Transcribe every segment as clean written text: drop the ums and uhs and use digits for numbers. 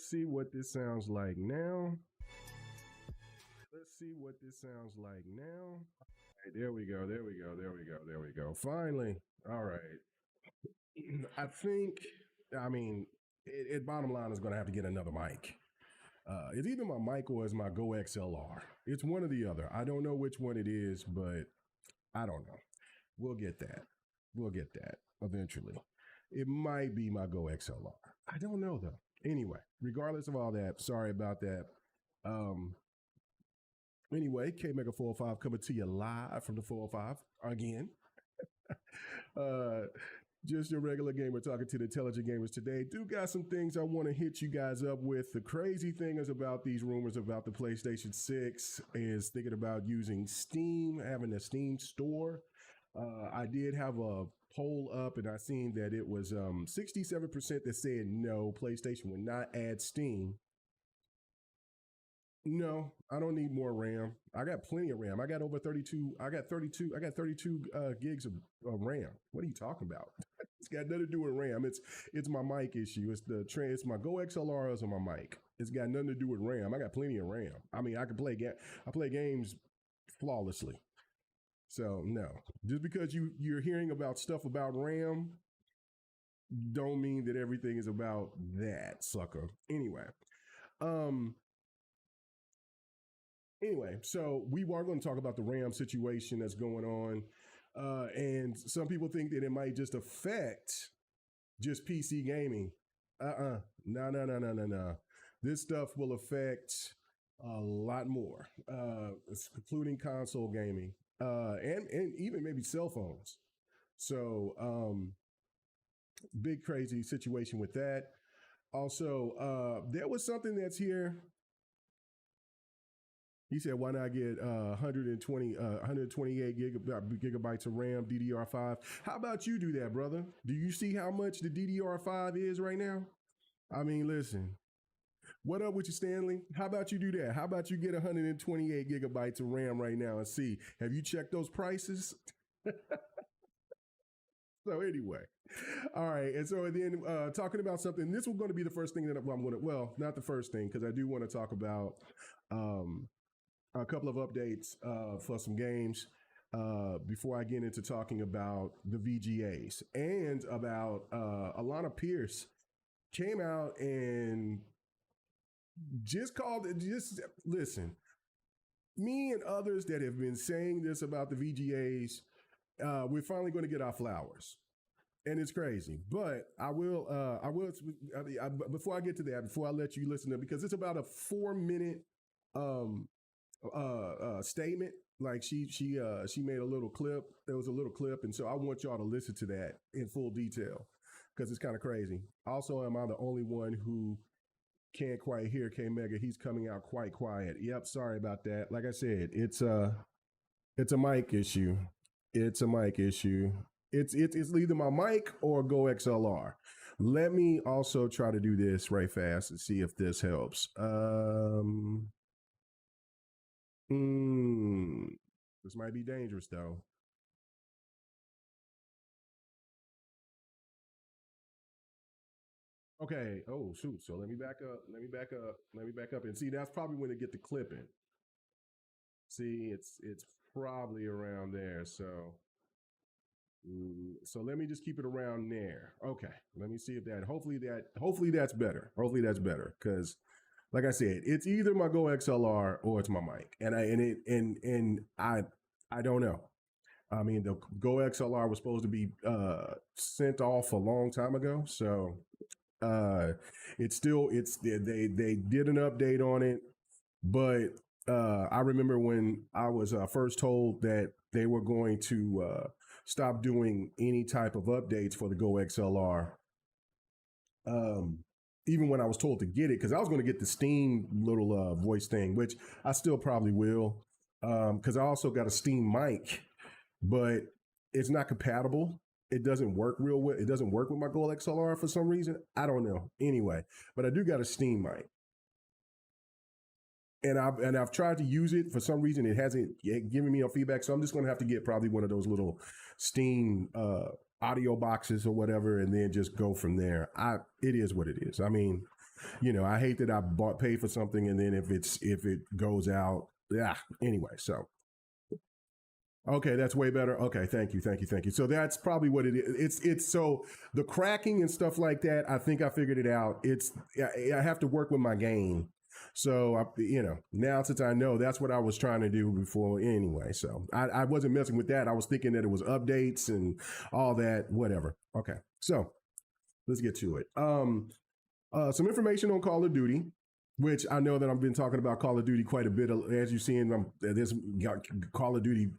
Let's see what this sounds like now. Let's see what this sounds like now. All right, there we go. There we go. There we go. There we go. Finally. All right. I think, I mean, bottom line is going to have to get another mic. It's either my mic or it's my Go XLR. It's one or the other. I don't know which one it is, but I don't know. We'll get that. We'll get that eventually. It might be my Go XLR. I don't know though. Anyway, regardless of all that, sorry about that. Anyway, K Mega 405 coming to you live from the 405 again. Just your regular gamer talking to the intelligent gamers today. Do got some things I want to hit you guys up with. The crazy thing is about these rumors about the PlayStation 6 is thinking about using Steam, having a Steam store. I did have a poll up and I seen that it was 67% that said no, PlayStation would not add Steam. No, I don't need more RAM. I got plenty of RAM. I got over 32. I got 32 gigs of RAM. What are you talking about? It's got nothing to do with RAM. It's my mic issue. It's my Go XLRs on my mic. It's got nothing to do with RAM. I got plenty of RAM. I mean, I play games flawlessly. So no, just because you're hearing about stuff about RAM, don't mean that everything is about that, sucker. Anyway, so we are going to talk about the RAM situation that's going on. And some people think that it might just affect just PC gaming. No. This stuff will affect a lot more, including console gaming, and even maybe cell phones. So, big crazy situation with that. Also, there was something that's here. He said, why not get 128 gigabytes of RAM, DDR5? How about you do that, brother? Do you see how much the DDR5 is right now? I mean, listen, what up with you, Stanley? How about you do that? How about you get 128 gigabytes of RAM right now and see? Have you checked those prices? So anyway, all right. And so then talking about something, this was going to be the first thing that I'm going to, well, not the first thing, because I do want to talk about a couple of updates for some games before I get into talking about the VGAs and about Alana Pierce came out and just listen, me and others that have been saying this about the VGAs, we're finally going to get our flowers. And it's crazy, but before I get to that, before I let you listen to it, because it's about a 4-minute statement. Like she made a little clip. There was a little clip, and so I want y'all to listen to that in full detail because it's kind of crazy. Also, am I the only one who can't quite hear K Mega? He's coming out quite quiet. Yep, sorry about that. Like I said, it's a mic issue. It's a mic issue. It's either my mic or Go XLR. Let me also try to do this right fast and see if this helps. This might be dangerous though. Okay. Oh shoot. So let me back up. Let me back up and see. That's probably when they get the clipping. See, it's probably around there. So let me just keep it around there. Okay. Let me see if that. Hopefully that's better. Hopefully that's better because. Like I said, it's either my Go XLR or it's my mic, and I don't know. I mean, the Go XLR was supposed to be sent off a long time ago, so they did an update on it, but I remember when I was first told that they were going to stop doing any type of updates for the Go XLR. Even when I was told to get it, because I was going to get the Steam little voice thing, which I still probably will, because I also got a Steam mic, but it's not compatible. It doesn't work real well. It doesn't work with my Go XLR for some reason. I don't know. Anyway, but I do got a Steam mic. And I've tried to use it. For some reason, it hasn't given me no feedback. So I'm just going to have to get probably one of those little Steam audio boxes or whatever, and then just go from there. It is what it is. I mean, I hate that I paid for something and then if it goes out, yeah. Anyway, so okay, that's way better. Okay, thank you. So that's probably what it is. It's so the cracking and stuff like that. I think I figured it out. I have to work with my game. So now since I know, that's what I was trying to do before anyway. So I wasn't messing with that. I was thinking that it was updates and all that, whatever. Okay, so let's get to it. Some information on Call of Duty, which I know that I've been talking about Call of Duty quite a bit. As you've seen, this Call of Duty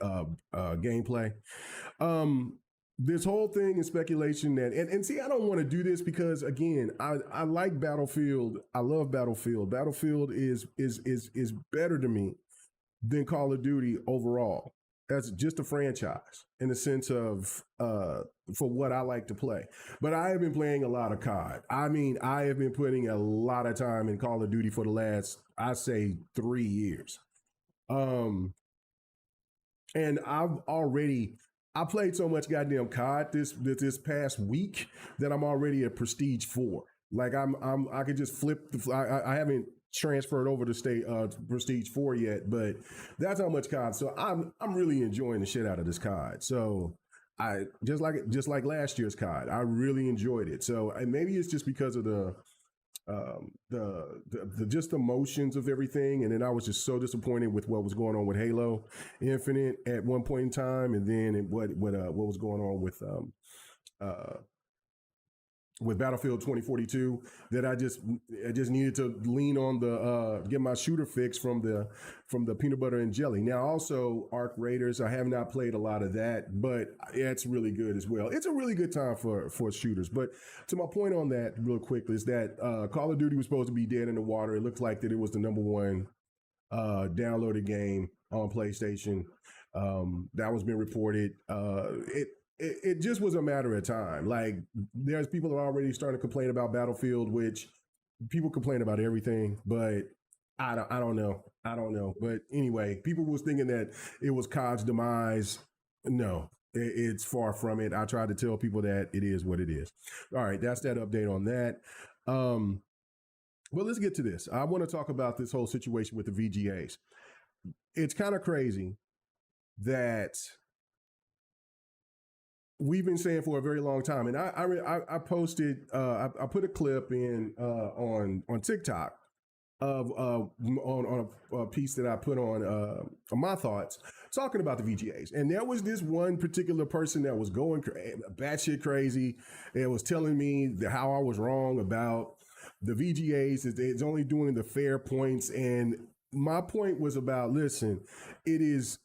gameplay. This whole thing is speculation that, and see, I don't want to do this because again, I like Battlefield. I love Battlefield. Battlefield is better to me than Call of Duty overall. That's just a franchise in the sense of for what I like to play. But I have been playing a lot of COD. I mean, I have been putting a lot of time in Call of Duty for the last, I say, 3 years. And I played so much goddamn COD this past week that I'm already at Prestige 4. Like I could just flip I haven't transferred over to Prestige 4 yet, but that's how much COD. So I'm really enjoying the shit out of this COD. So I just like last year's COD, I really enjoyed it. So and maybe it's just because of the just the motions of everything, and then I was just so disappointed with what was going on with Halo Infinite at one point in time, and then what was going on with Battlefield 2042, that I just needed to lean on the get my shooter fix from the peanut butter and jelly. Now also Arc Raiders, I have not played a lot of that, but it's really good as well. It's a really good time for shooters. But to my point on that real quick is that Call of Duty was supposed to be dead in the water. It looked like that it was the number one downloaded game on PlayStation. That was being reported. It just was a matter of time. Like there's people that are already starting to complain about Battlefield, which people complain about everything, but I don't know. But anyway, people was thinking that it was COD's demise. No, it's far from it. I tried to tell people that it is what it is. All right, that's that update on that. Well, let's get to this. I want to talk about this whole situation with the VGAs. It's kind of crazy that we've been saying for a very long time, and I posted, I put a clip in on TikTok of on a piece that I put on my thoughts talking about the VGAs, and there was this one particular person that was going batshit crazy and was telling me how I was wrong about the VGAs. It's only doing the fair points, and my point was about, listen, it is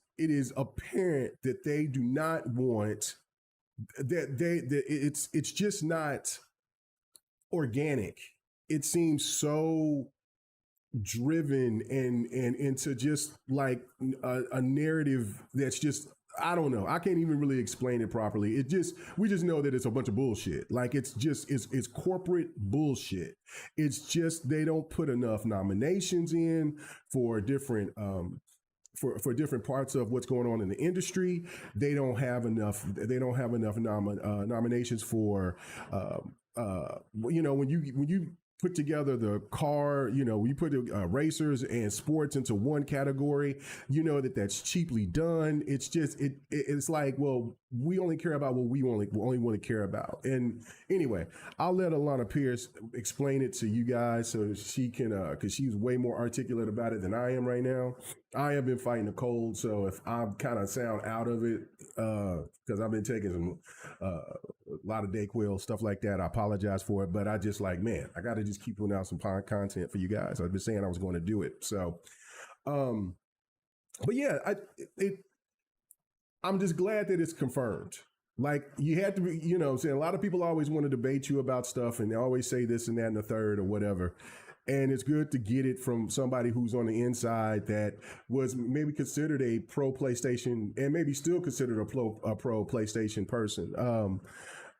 apparent that they do not want that it's just not organic. It seems so driven and into just like a narrative that's just, I don't know. I can't even really explain it properly. We just know that it's a bunch of bullshit. Like it's corporate bullshit. It's just they don't put enough nominations in for different for different parts of what's going on in the industry. They don't have enough nominations for when you put together the car, when you put racers and sports into one category, that's cheaply done. It's just it's like, well, we only care about what we only want to care about. And anyway, I'll let Alana Pierce explain it to you guys so she can, because she's way more articulate about it than I am right now. I have been fighting a cold, so if I kind of sound out of it, because I've been taking some a lot of Dayquil, stuff like that, I apologize for it. But I just like, man, I got to just keep putting out some content for you guys. I've been saying I was going to do it. So, but yeah, I'm just glad that it's confirmed. Like you had to be, saying a lot of people always want to debate you about stuff and they always say this and that and the third or whatever. And it's good to get it from somebody who's on the inside that was maybe considered a pro PlayStation and maybe still considered a pro PlayStation person.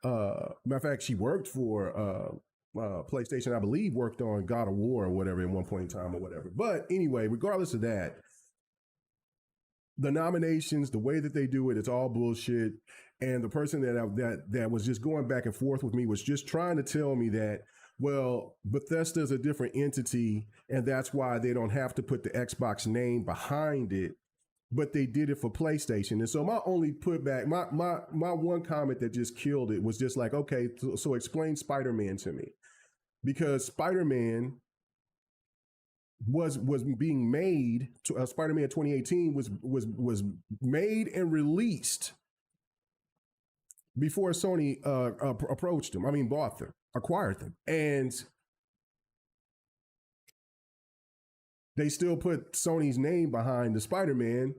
Matter of fact, she worked for PlayStation, I believe, worked on God of War or whatever at one point in time or whatever. But anyway, regardless of that, the nominations, the way that they do it, it's all bullshit. And the person that was just going back and forth with me was just trying to tell me that Well, Bethesda is a different entity, and that's why they don't have to put the Xbox name behind it. But they did it for PlayStation. And so my only putback, my one comment that just killed it was just like, okay, so explain Spider-Man to me. Because Spider-Man was being made to Spider-Man 2018 was made and released before Sony approached them. I mean, bought them, acquired them, and they still put Sony's name behind the Spider-Man.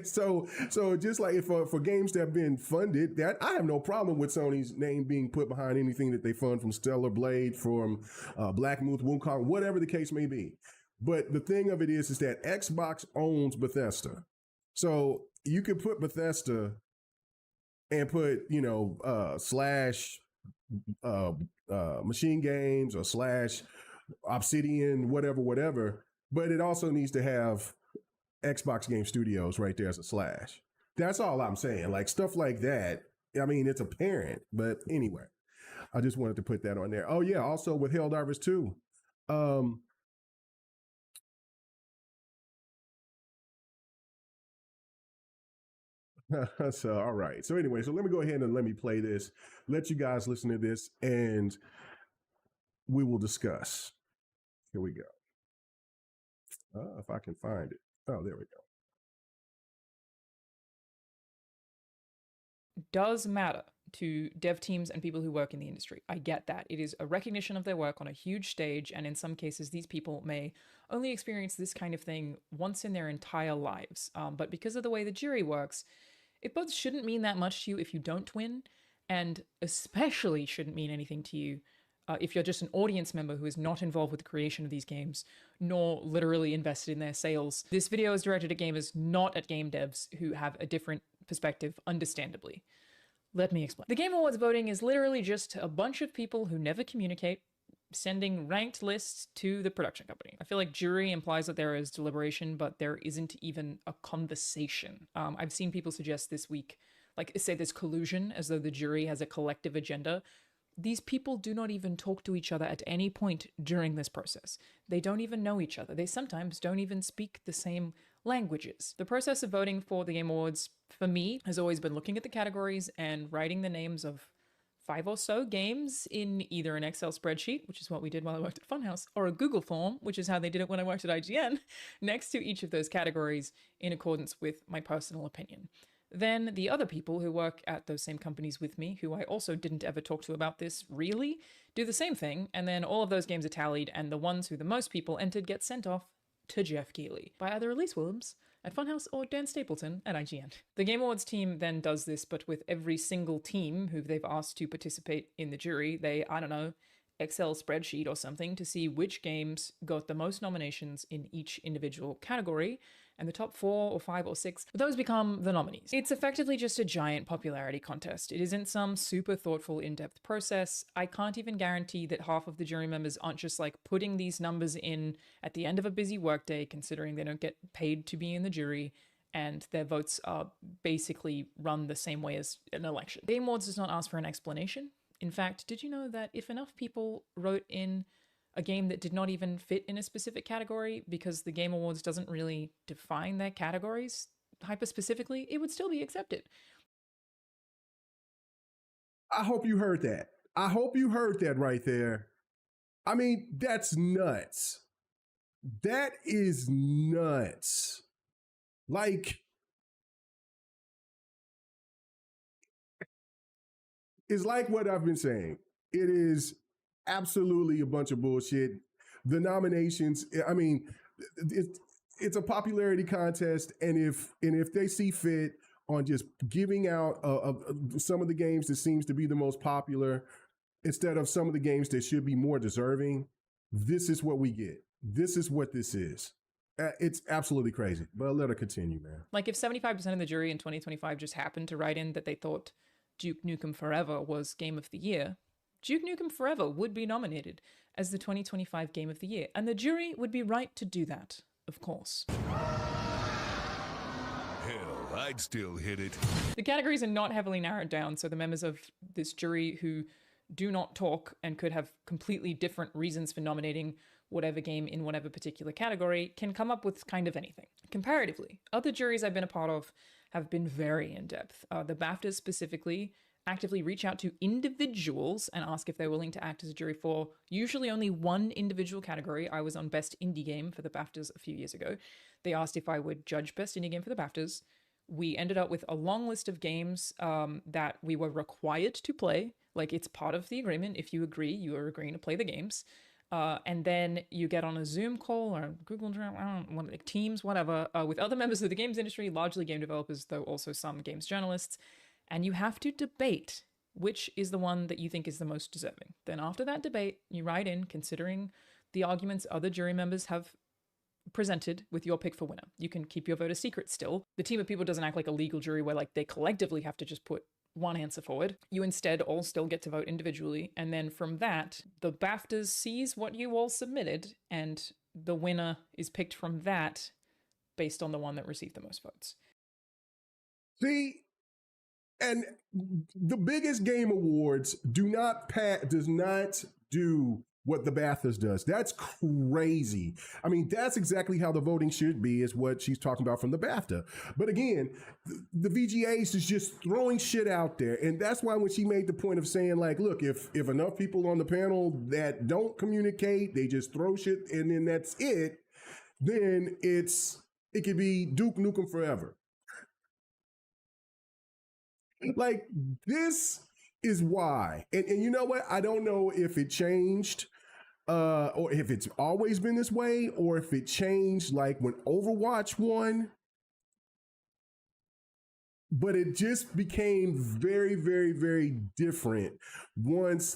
so just like for games that have been funded, that I have no problem with Sony's name being put behind anything that they fund, from Stellar Blade, from Black Myth, Wukong, whatever the case may be. But the thing of it is that Xbox owns Bethesda, so you could put Bethesda and put slash Machine Games or slash Obsidian, whatever. But it also needs to have Xbox Game Studios right there as a slash. That's all I'm saying. Like stuff like that. I mean, it's apparent, but anyway, I just wanted to put that on there. Oh yeah, also with Helldivers 2. So all right. So anyway, so let me go ahead and let me play this. Let you guys listen to this, and we will discuss. Here we go. If I can find it. Oh, there we go. Does matter to dev teams and people who work in the industry. I get that. It is a recognition of their work on a huge stage, and in some cases, these people may only experience this kind of thing once in their entire lives. But because of the way the jury works, it both shouldn't mean that much to you if you don't win, and especially shouldn't mean anything to you if you're just an audience member who is not involved with the creation of these games, nor literally invested in their sales. This video is directed at gamers, not at game devs who have a different perspective, understandably. Let me explain. The Game Awards voting is literally just a bunch of people who never communicate, sending ranked lists to the production company. I feel like jury implies that there is deliberation, but there isn't even a conversation. I've seen people suggest this week, like say there's collusion, as though the jury has a collective agenda. These people do not even talk to each other at any point during this process. They don't even know each other. They sometimes don't even speak the same languages. The process of voting for the Game Awards, for me, has always been looking at the categories and writing the names of 5 or so games in either an Excel spreadsheet, which is what we did while I worked at Funhouse, or a Google form, which is how they did it when I worked at IGN, next to each of those categories in accordance with my personal opinion. Then the other people who work at those same companies with me, who I also didn't ever talk to about this really, do the same thing, and then all of those games are tallied, and the ones who the most people entered get sent off to Jeff Keighley by either Elise Williams at Funhouse or Dan Stapleton at IGN. The Game Awards team then does this, but with every single team who they've asked to participate in the jury, they, I don't know, Excel spreadsheet or something to see which games got the most nominations in each individual category, and the top 4 or 5 or 6, those become the nominees. It's effectively just a giant popularity contest. It isn't some super thoughtful, in-depth process. I can't even guarantee that half of the jury members aren't just like putting these numbers in at the end of a busy workday, considering they don't get paid to be in the jury, and their votes are basically run the same way as an election. The Game Awards does not ask for an explanation. In fact, did you know that if enough people wrote in a game that did not even fit in a specific category, because the Game Awards doesn't really define their categories hyper-specifically, it would still be accepted? I hope you heard that. I hope you heard that right there. I mean, that's nuts. That is nuts. Like, it's like what I've been saying. It is absolutely a bunch of bullshit. The nominations, I mean, it's a popularity contest, and if they see fit on just giving out some of the games that seems to be the most popular instead of some of the games that should be more deserving, this is what we get. This is what this is. It's absolutely crazy, but I'll let her continue, man. Like if 75% of the jury in 2025 just happened to write in that they thought Duke Nukem Forever was Game of the Year, Duke Nukem Forever would be nominated as the 2025 Game of the Year, and the jury would be right to do that, of course. Hell, I'd still hit it. The categories are not heavily narrowed down, so the members of this jury who do not talk and could have completely different reasons for nominating whatever game in whatever particular category, can come up with kind of anything. Comparatively, other juries I've been a part of have been very in depth. The BAFTAs specifically actively reach out to individuals and ask if they're willing to act as a jury for usually only one individual category. I was on Best Indie Game for the BAFTAs a few years ago. They asked if I would judge Best Indie Game for the BAFTAs. We ended up with a long list of games that we were required to play. Like, it's part of the agreement. If you agree, you are agreeing to play the games. And then you get on a Zoom call or Google Teams, whatever, with other members of the games industry, largely game developers, though also some games journalists, and you have to debate which is the one that you think is the most deserving. Then after that debate, you write in, considering the arguments other jury members have presented, with your pick for winner. You can keep your vote a secret still. The team of people doesn't act like a legal jury where like they collectively have to just put one answer forward. You instead all still get to vote individually, and then from that, the BAFTAs sees what you all submitted, and the winner is picked from that based on the one that received the most votes. See, and the biggest game awards does not do what the BAFTAs does. That's crazy. I mean, that's exactly how the voting should be, is what she's talking about from the BAFTA. But again, the VGAs is just throwing shit out there. And that's why when she made the point of saying, like, look, if enough people on the panel that don't communicate, they just throw shit and then that's it, then it could be Duke Nukem forever. Like, this is why. And you know what? I don't know if it changed or if it's always been this way, or if it changed like when Overwatch won. But it just became very, very, very different once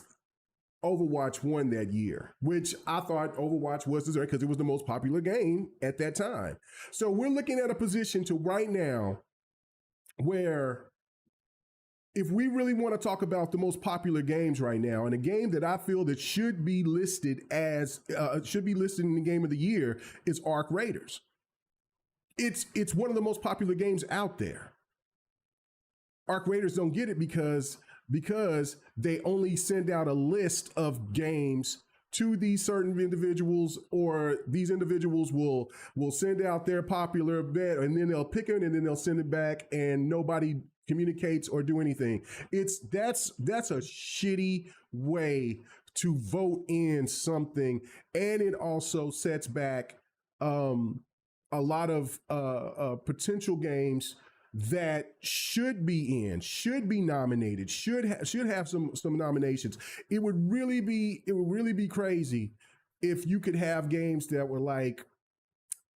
Overwatch won that year, which I thought Overwatch was deserved because it was the most popular game at that time. So we're looking at a position to right now where, if we really want to talk about the most popular games right now, and a game that I feel that should be listed in the game of the year, is Arc Raiders. It's one of the most popular games out there. Arc Raiders don't get it because they only send out a list of games to these certain individuals, or these individuals will send out their popular bet, and then they'll pick it and then they'll send it back, and nobody communicates or do anything. That's a shitty way to vote in something, and it also sets back a lot of potential games that should be nominated, should have some nominations. It would really be crazy if you could have games that were like,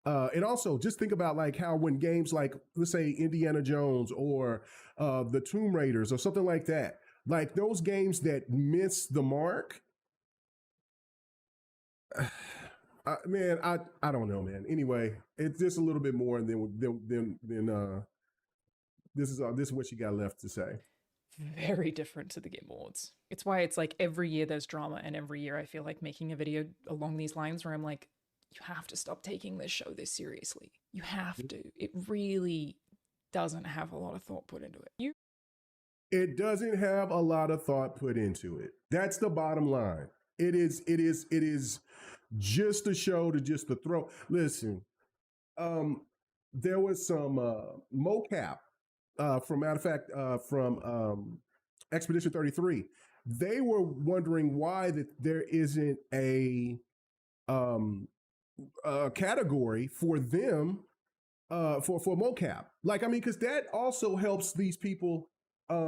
and also just think about like how when games like, let's say Indiana Jones or the Tomb Raiders or something like that, like those games that miss the mark, man, I don't know, man. Anyway, it's just a little bit more than this is what she got left to say. Very different to the Game Awards. It's why it's like every year there's drama, and every year I feel like making a video along these lines where I'm like, you have to stop taking this show this seriously. You have to. It really doesn't have a lot of thought put into it. It doesn't have a lot of thought put into it. That's the bottom line. It is just a show to throw. Listen, there was some mocap from Expedition 33. They were wondering why that there isn't a category for them for mocap. Like, I mean, because that also helps these people, get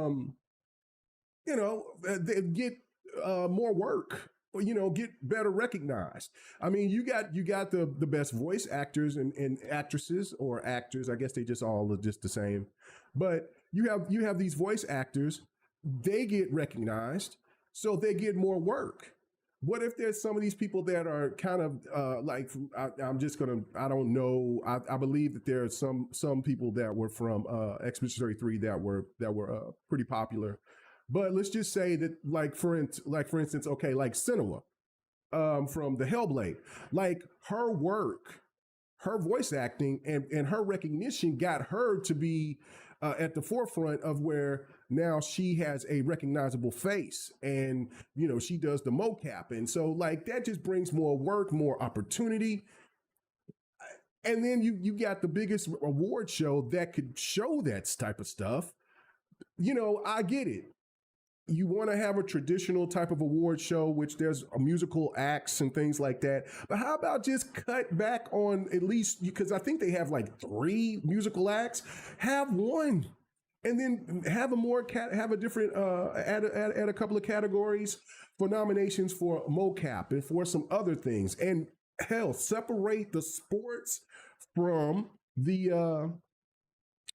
more work, or, get better recognized. I mean, you got the best voice actors and actresses, or actors. I guess they just all are just the same. But you have these voice actors, they get recognized, so they get more work. What if there's some of these people that are kind of I don't know. I believe that there are some people that were from Expedition 33 that were pretty popular. But let's just say that, like for instance, okay, like Senua from the Hellblade, like her work, her voice acting and her recognition got her to be at the forefront of where now she has a recognizable face, and she does the mocap, and so like that just brings more work, more opportunity. And then you got the biggest award show that could show that type of stuff. I get it. You want to have a traditional type of award show, which there's a musical acts and things like that. But how about just cut back on at least, because I think they have like 3 musical acts, have one. And then have a different, add a couple of categories for nominations for mocap and for some other things. And hell, separate the sports from the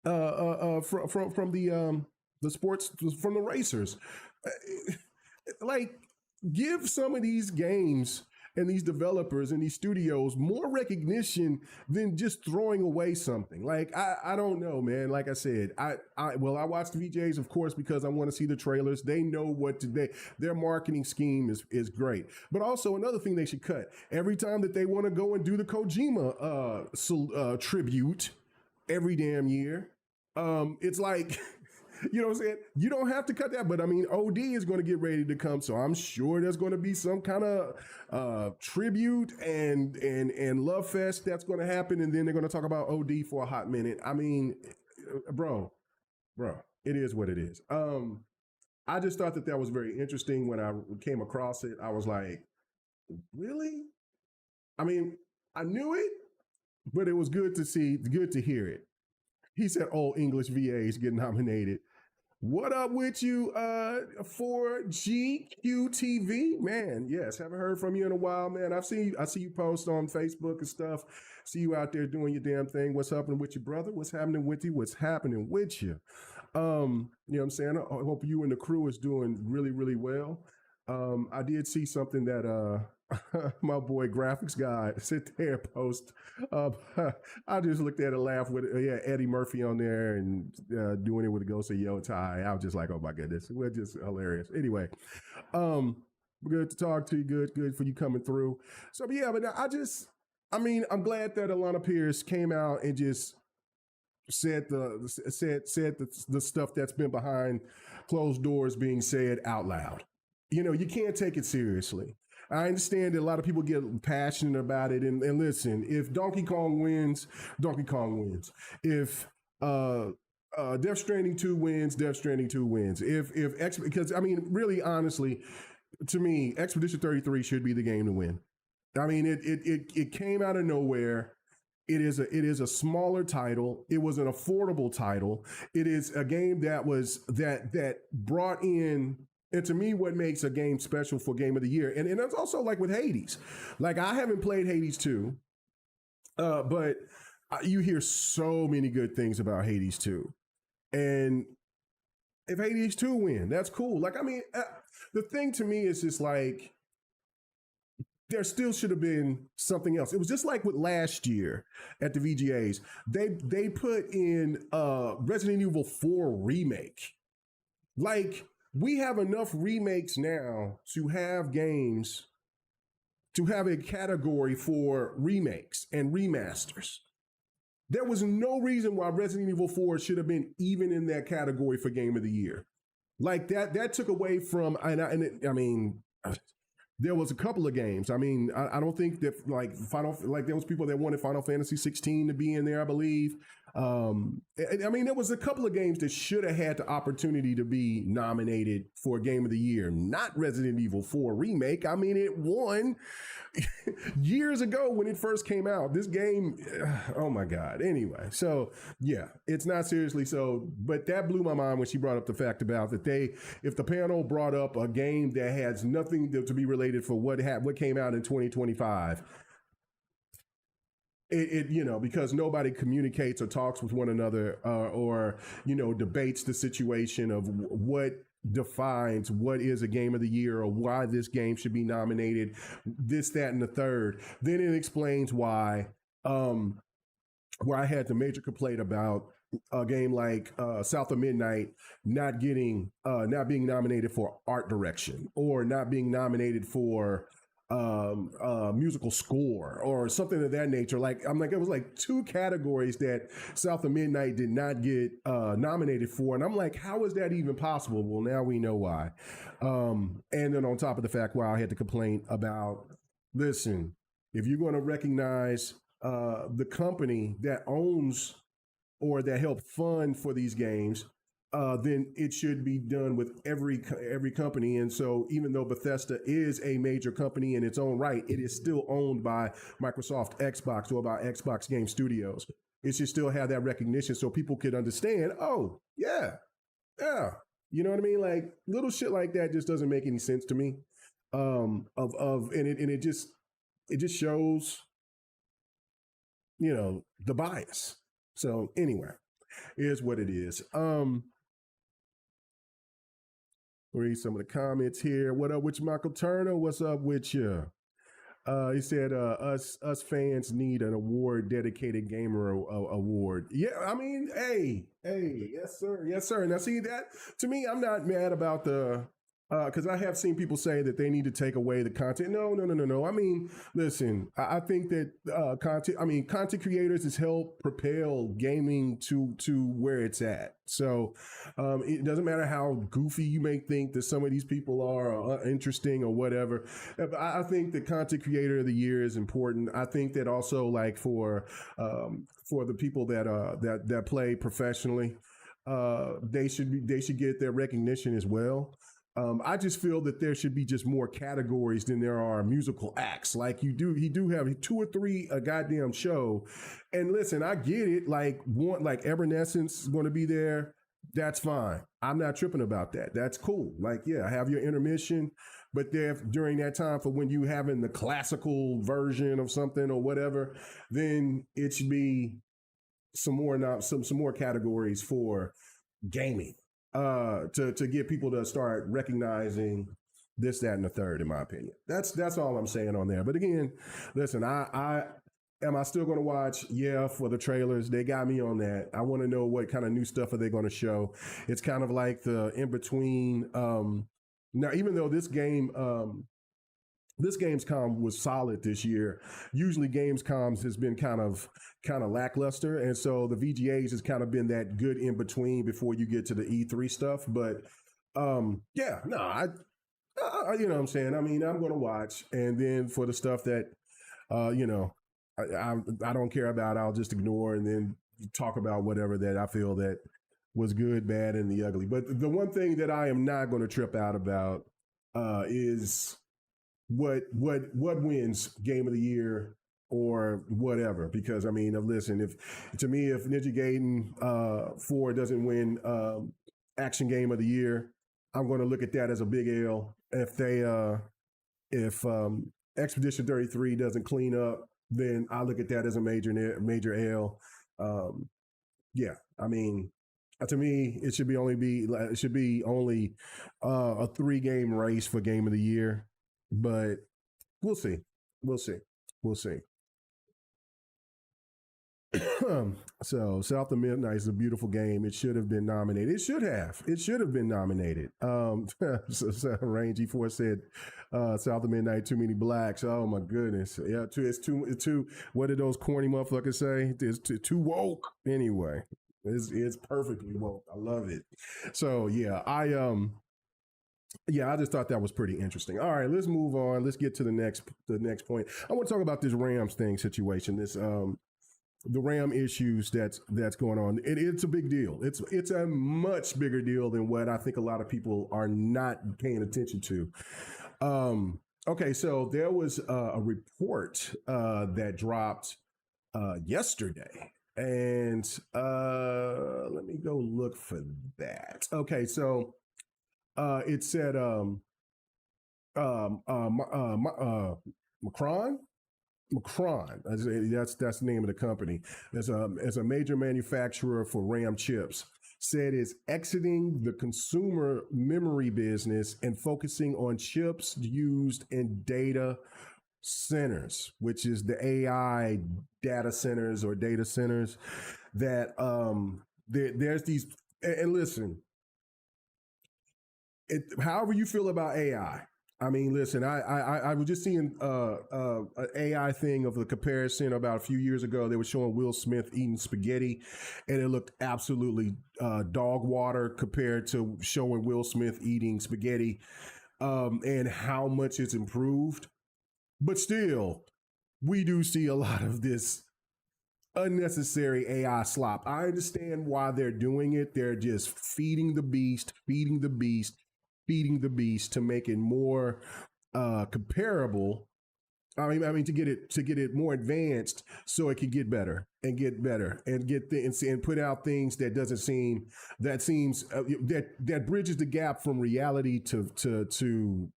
from the sports, from the racers. Like, give some of these games and these developers and these studios more recognition than just throwing away something. Like, I don't know, man. Like I said, I watch the VGAs, of course, because I want to see the trailers. They know what their marketing scheme is great. But also another thing they should cut, every time that they want to go and do the Kojima tribute every damn year, it's like, you know what I'm saying? You don't have to cut that, but I mean, OD is going to get ready to come, so I'm sure there's going to be some kind of tribute and love fest that's going to happen, and then they're going to talk about OD for a hot minute. I mean, bro, it is what it is. I just thought that was very interesting when I came across it. I was like, really? I mean, I knew it, but it was good to hear it. He said, "Oh, English VAs get nominated." What up with you, 4GQTV? Man, yes, haven't heard from you in a while, man. I see you post on Facebook and stuff. See you out there doing your damn thing. What's happening with you, brother? What's happening with you? What's happening with you? You know what I'm saying? I hope you and the crew is doing really, really well. I did see something that my boy graphics guy sit there and post. I just looked at it, laughed with it. Eddie Murphy on there and doing it with the ghost of Yo Tai. I was just like, oh my goodness, we're just hilarious. Anyway, good to talk to you. Good for you coming through. So, but yeah, but I'm glad that Alana Pierce came out and just said the stuff that's been behind closed doors being said out loud. You can't take it seriously. I understand that a lot of people get passionate about it. And listen, if Donkey Kong wins, Donkey Kong wins. If Death Stranding 2 wins, Death Stranding 2 wins. Because I mean, really, honestly, to me, Expedition 33 should be the game to win. I mean, it came out of nowhere. It is a smaller title. It was an affordable title. It is a game that brought in. And to me, what makes a game special for Game of the Year, and it's also like with Hades. Like, I haven't played Hades 2, but you hear so many good things about Hades 2. And if Hades 2 win, that's cool. Like, I mean, the thing to me is just like, there still should have been something else. It was just like with last year at the VGAs. They put in Resident Evil 4 remake. Like, we have enough remakes now to have games, to have a category for remakes and remasters. There was no reason why Resident Evil 4 should have been even in that category for Game of the Year. Like, that took away from, I mean, there was a couple of games. I mean, I don't think that there was people that wanted Final Fantasy 16 to be in there, I believe. I mean, there was a couple of games that should have had the opportunity to be nominated for Game of the Year, not Resident Evil 4 remake. I mean, it won years ago when it first came out. This game, oh my God. Anyway, so yeah, it's not seriously so, but that blew my mind when she brought up the fact about that if the panel brought up a game that has nothing to be related for what came out in 2025, because nobody communicates or talks with one another or debates the situation of what defines what is a Game of the Year or why this game should be nominated, this, that, and the third. Then it explains why I had the major complaint about a game like South of Midnight not being nominated for art direction or not being nominated for musical score or something of that nature. Like I'm like, it was like 2 categories that South of Midnight did not get nominated for, and I'm like, how is that even possible? Well, now we know why. And then on top of the fact, why I had to complain about, listen, if you're going to recognize the company that owns or that helped fund for these games, then it should be done with every company. And so, even though Bethesda is a major company in its own right, it is still owned by Microsoft Xbox or by Xbox Game Studios. It should still have that recognition so people could understand. Oh, yeah, yeah. You know what I mean? Like little shit like that just doesn't make any sense to me. And it just shows, the bias. So anyway, is what it is. Read some of the comments here. What up with you, Michael Turner? What's up with you? He said, us fans need an award, dedicated gamer award. Yeah, I mean, hey, yes, sir. Yes, sir. Now, see that, to me, I'm not mad about because I have seen people say that they need to take away the content. No. I mean, listen, I think that content creators has helped propel gaming to where it's at. So it doesn't matter how goofy you may think that some of these people are interesting or whatever. I think the content creator of the year is important. I think that also, like for the people that play professionally, they should get their recognition as well. I just feel that there should be just more categories than there are musical acts. Like he do have 2 or 3 a goddamn show. And listen, I get it. Like Evanescence is going to be there. That's fine. I'm not tripping about that. That's cool. Like, yeah, have your intermission, but during that time for when you having the classical version of something or whatever, then it should be some more categories for gaming. To get people to start recognizing this, that, and the third, in my opinion. That's all I'm saying on there. But again, listen, am I still going to watch? Yeah, for the trailers. They got me on that. I want to know what kind of new stuff are they going to show. It's kind of like the in between. Now, even though this Gamescom was solid this year, usually Gamescoms has been kind of lackluster, and so the VGAs has kind of been that good in between before you get to the E3 stuff. But yeah, no, I you know what I'm saying. I mean, I'm going to watch, and then for the stuff that I don't care about, I'll just ignore, and then talk about whatever that I feel that was good, bad, and the ugly. But the one thing that I am not going to trip out about is what wins game of the year or whatever. Because I mean, listen, if Ninja Gaiden 4 doesn't win action game of the year, I'm going to look at that as a big L. If Expedition 33 doesn't clean up, then I look at that as a major L. Yeah, I mean, to me, it should be only a 3-game race for game of the year. But we'll see. So South of Midnight is a beautiful game. It should have been nominated. It should have been nominated. So Rangy Force said, South of Midnight, too many blacks. Oh my goodness. Yeah, it's too what did those corny motherfuckers say? It's too woke. Anyway, it's perfectly woke. I love it. So yeah, I just thought that was pretty interesting. All right, let's move on. Let's get to the next point. I want to talk about this Rams situation. This the RAM issues that's going on. It's a big deal. It's a much bigger deal than what I think a lot of people are not paying attention to. Okay, so there was a report that dropped yesterday. And let me go look for that. Okay, so it said Macron, that's the name of the company, as a major manufacturer for RAM chips, said is exiting the consumer memory business and focusing on chips used in data centers, which is the AI data centers or data centers that there's these, and listen, however you feel about AI, I mean, listen, I was just seeing an AI thing of the comparison about a few years ago. They were showing Will Smith eating spaghetti, and it looked absolutely dog water compared to showing Will Smith eating spaghetti, and how much it's improved. But still, we do see a lot of this unnecessary AI slop. I understand why they're doing it. They're just feeding the beast, feeding the beast, feeding the beast to make it more comparable. I mean, to get it more advanced, so it can get better and get better and and put out things that doesn't seem that seems that bridges the gap from reality to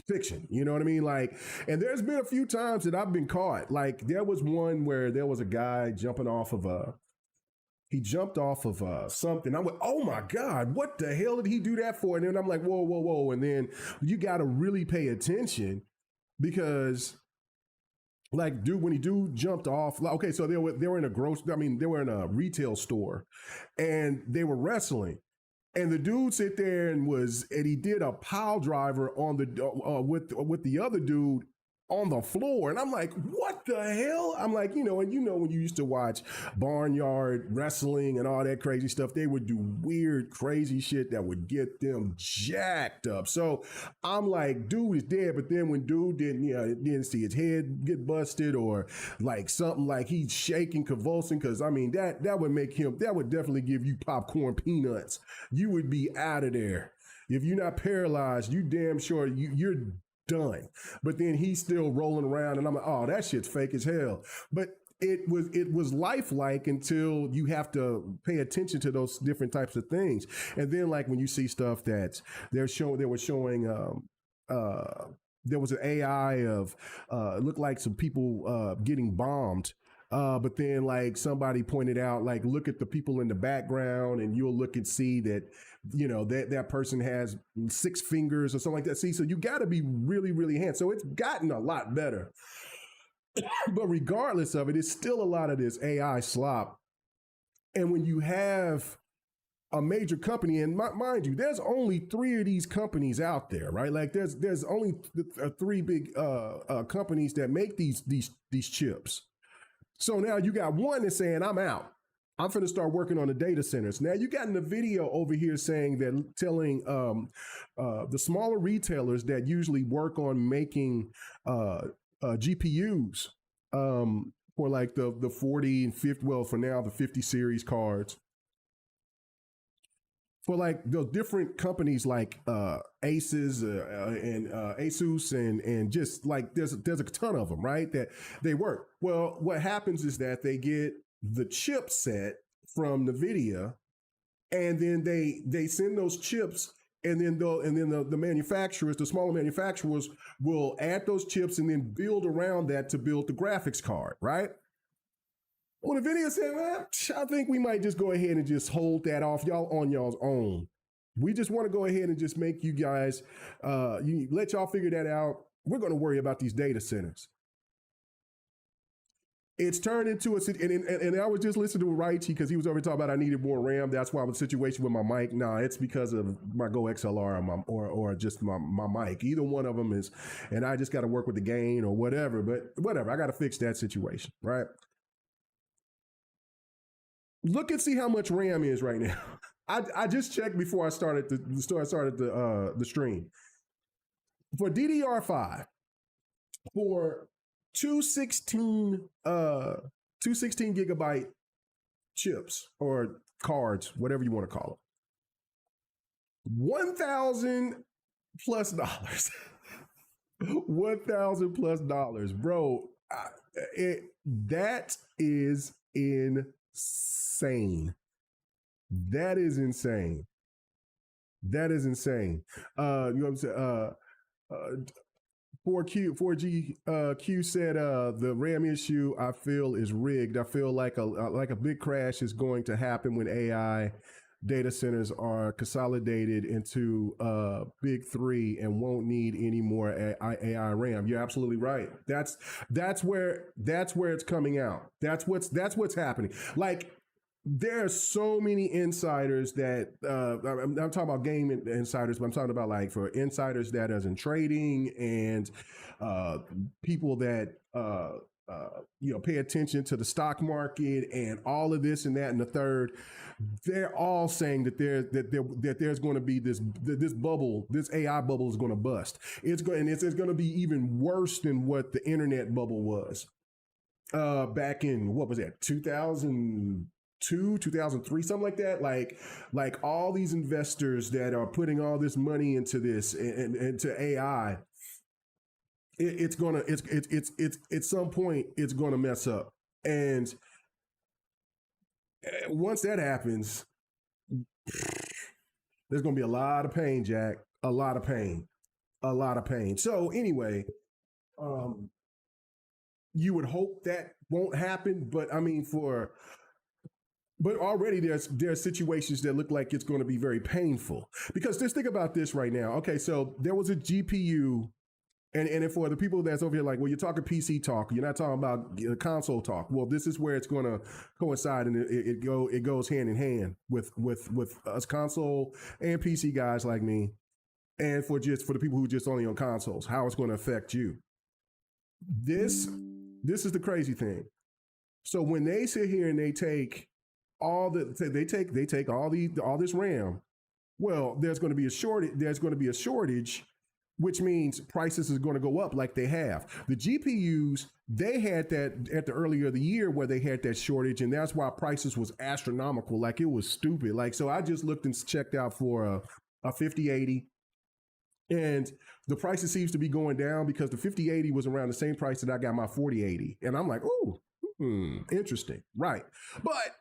fiction. You know what I mean? Like, and there's been a few times that I've been caught. Like, there was one where there was a guy jumping off of a. He jumped off of something. I went, oh my God, what the hell did he do that for? And then I'm like, whoa, whoa, whoa. And then you got to really pay attention because, like, dude, when he jumped off, okay, so they were in they were in a retail store, and they were wrestling. And the dude sit there and he did a pile driver on the with the other dude on the floor, and I'm like, what the hell? I'm like, and when you used to watch Barnyard Wrestling and all that crazy stuff, they would do weird, crazy shit that would get them jacked up. So I'm like, dude is dead, but then when dude didn't see his head get busted or like something like he's shaking, convulsing, because I mean that would definitely give you popcorn peanuts. You would be out of there. If you're not paralyzed, you damn sure you're done. But then he's still rolling around, and I'm like, oh, that shit's fake as hell. But it was lifelike until you have to pay attention to those different types of things. And then, like, when you see stuff that they were showing there was an AI of it looked like some people getting bombed. But then, like, somebody pointed out, like, look at the people in the background, and you'll look and see that, that person has 6 fingers or something like that. See, so you got to be really, really hands. So it's gotten a lot better. But regardless of it, it's still a lot of this AI slop. And when you have a major company, and mind you, there's only 3 of these companies out there, right? Like, there's only 3 big companies that make these chips. So now you got one that's saying, I'm out. I'm going to start working on the data centers. Now you got in the video over here saying that, telling the smaller retailers that usually work on making GPUs for like the 40 and 50, well, for now, the 50 series cards. For like the different companies like Asus and Asus and just like there's a ton of them, right? That they work. Well, what happens is that they get the chipset from NVIDIA, and then they send those chips, and then the manufacturers, the smaller manufacturers, will add those chips and then build around that to build the graphics card, right? Well, NVIDIA said, well, I think we might just go ahead and just hold that off y'all on y'all's own. We just want to go ahead and just make you guys, let y'all figure that out. We're going to worry about these data centers. It's turned into and I was just listening to Raichi because he was over talking about I needed more RAM. That's why I was in a situation with my mic. Nah, it's because of my Go XLR or just my mic. Either one of them is, and I just got to work with the gain or whatever. But whatever, I got to fix that situation, right? Look and see how much RAM is right now. I just checked before I started the stream. For DDR5, for 216 gigabyte chips or cards, whatever you want to call them, $1,000 plus. $1,000 plus, bro. That is insane. That is insane. That is insane. You know what I'm saying? 4G Q said the RAM issue I feel is rigged. I feel like a big crash is going to happen when AI data centers are consolidated into big 3 and won't need any more AI RAM. You're absolutely right. That's where it's coming out. That's what's happening. Like, there are so many insiders that I'm talking about game insiders, but I'm talking about like for insiders that is in trading and people that pay attention to the stock market and all of this and that and the third. They're all saying that there's going to be this bubble, this AI bubble is going to bust. It's going to be even worse than what the internet bubble was back in, what was that, 2002, 2003, something like that. Like all these investors that are putting all this money into this and into AI, it's at some point it's gonna mess up. And once that happens, there's gonna be a lot of pain, Jack. A lot of pain. So anyway, you would hope that won't happen, but I mean, but already there's situations that look like it's going to be very painful. Because just think about this right now. Okay, so there was a GPU, and for the people that's over here like, well, you're talking PC talk, you're not talking about console talk. Well, this is where it's going to coincide, and it goes hand in hand with us console and PC guys like me, and for the people who just only on consoles, how it's going to affect you. This is the crazy thing. So when they sit here and they take all this RAM, well, there's going to be a shortage, which means prices is going to go up like they have. The GPUs, they had that at the earlier of the year where they had that shortage, and that's why prices was astronomical. Like it was stupid. Like, so I just looked and checked out for a 5080. And the prices seems to be going down because the 5080 was around the same price that I got my 4080. And I'm like, oh, interesting. Right. But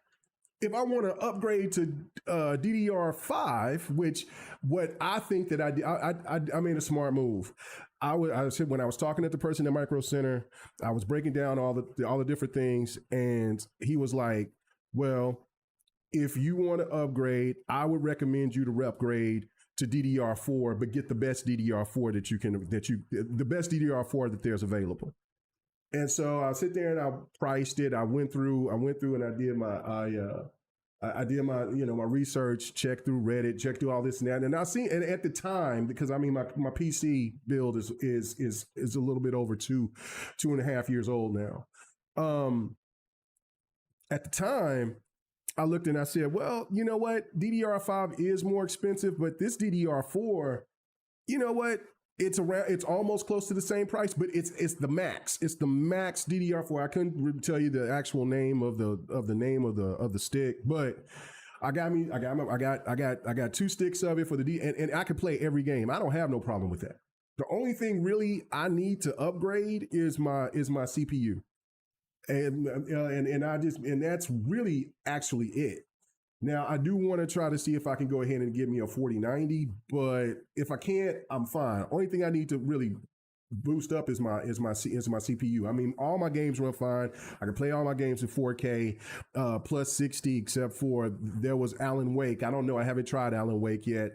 if I want to upgrade to DDR5, which what I think that I made a smart move. I said when I was talking to the person at Micro Center, I was breaking down all the different things, and he was like, well, if you want to upgrade, I would recommend you to upgrade to DDR4, but get the best DDR4 the best DDR4 that there's available. And so I sit there and I priced it. I went through and I did my my research, checked through Reddit, checked through all this and that. And I see, and at the time, because I mean my PC build is a little bit over 2.5 years old now. At the time, I looked and I said, well, you know what? DDR5 is more expensive, but this DDR4, you know what? It's almost close to the same price, but it's the max. It's the max DDR4. I couldn't tell you the actual name of the stick, but I got 2 sticks of it for the and I can play every game. I don't have no problem with that. The only thing really I need to upgrade is my CPU. And that's really actually it. Now I do want to try to see if I can go ahead and get me a 4090, but if I can't, I'm fine. Only thing I need to really boost up is my CPU. I mean, all my games run fine. I can play all my games in 4K plus 60, except for there was Alan Wake. I don't know. I haven't tried Alan Wake yet.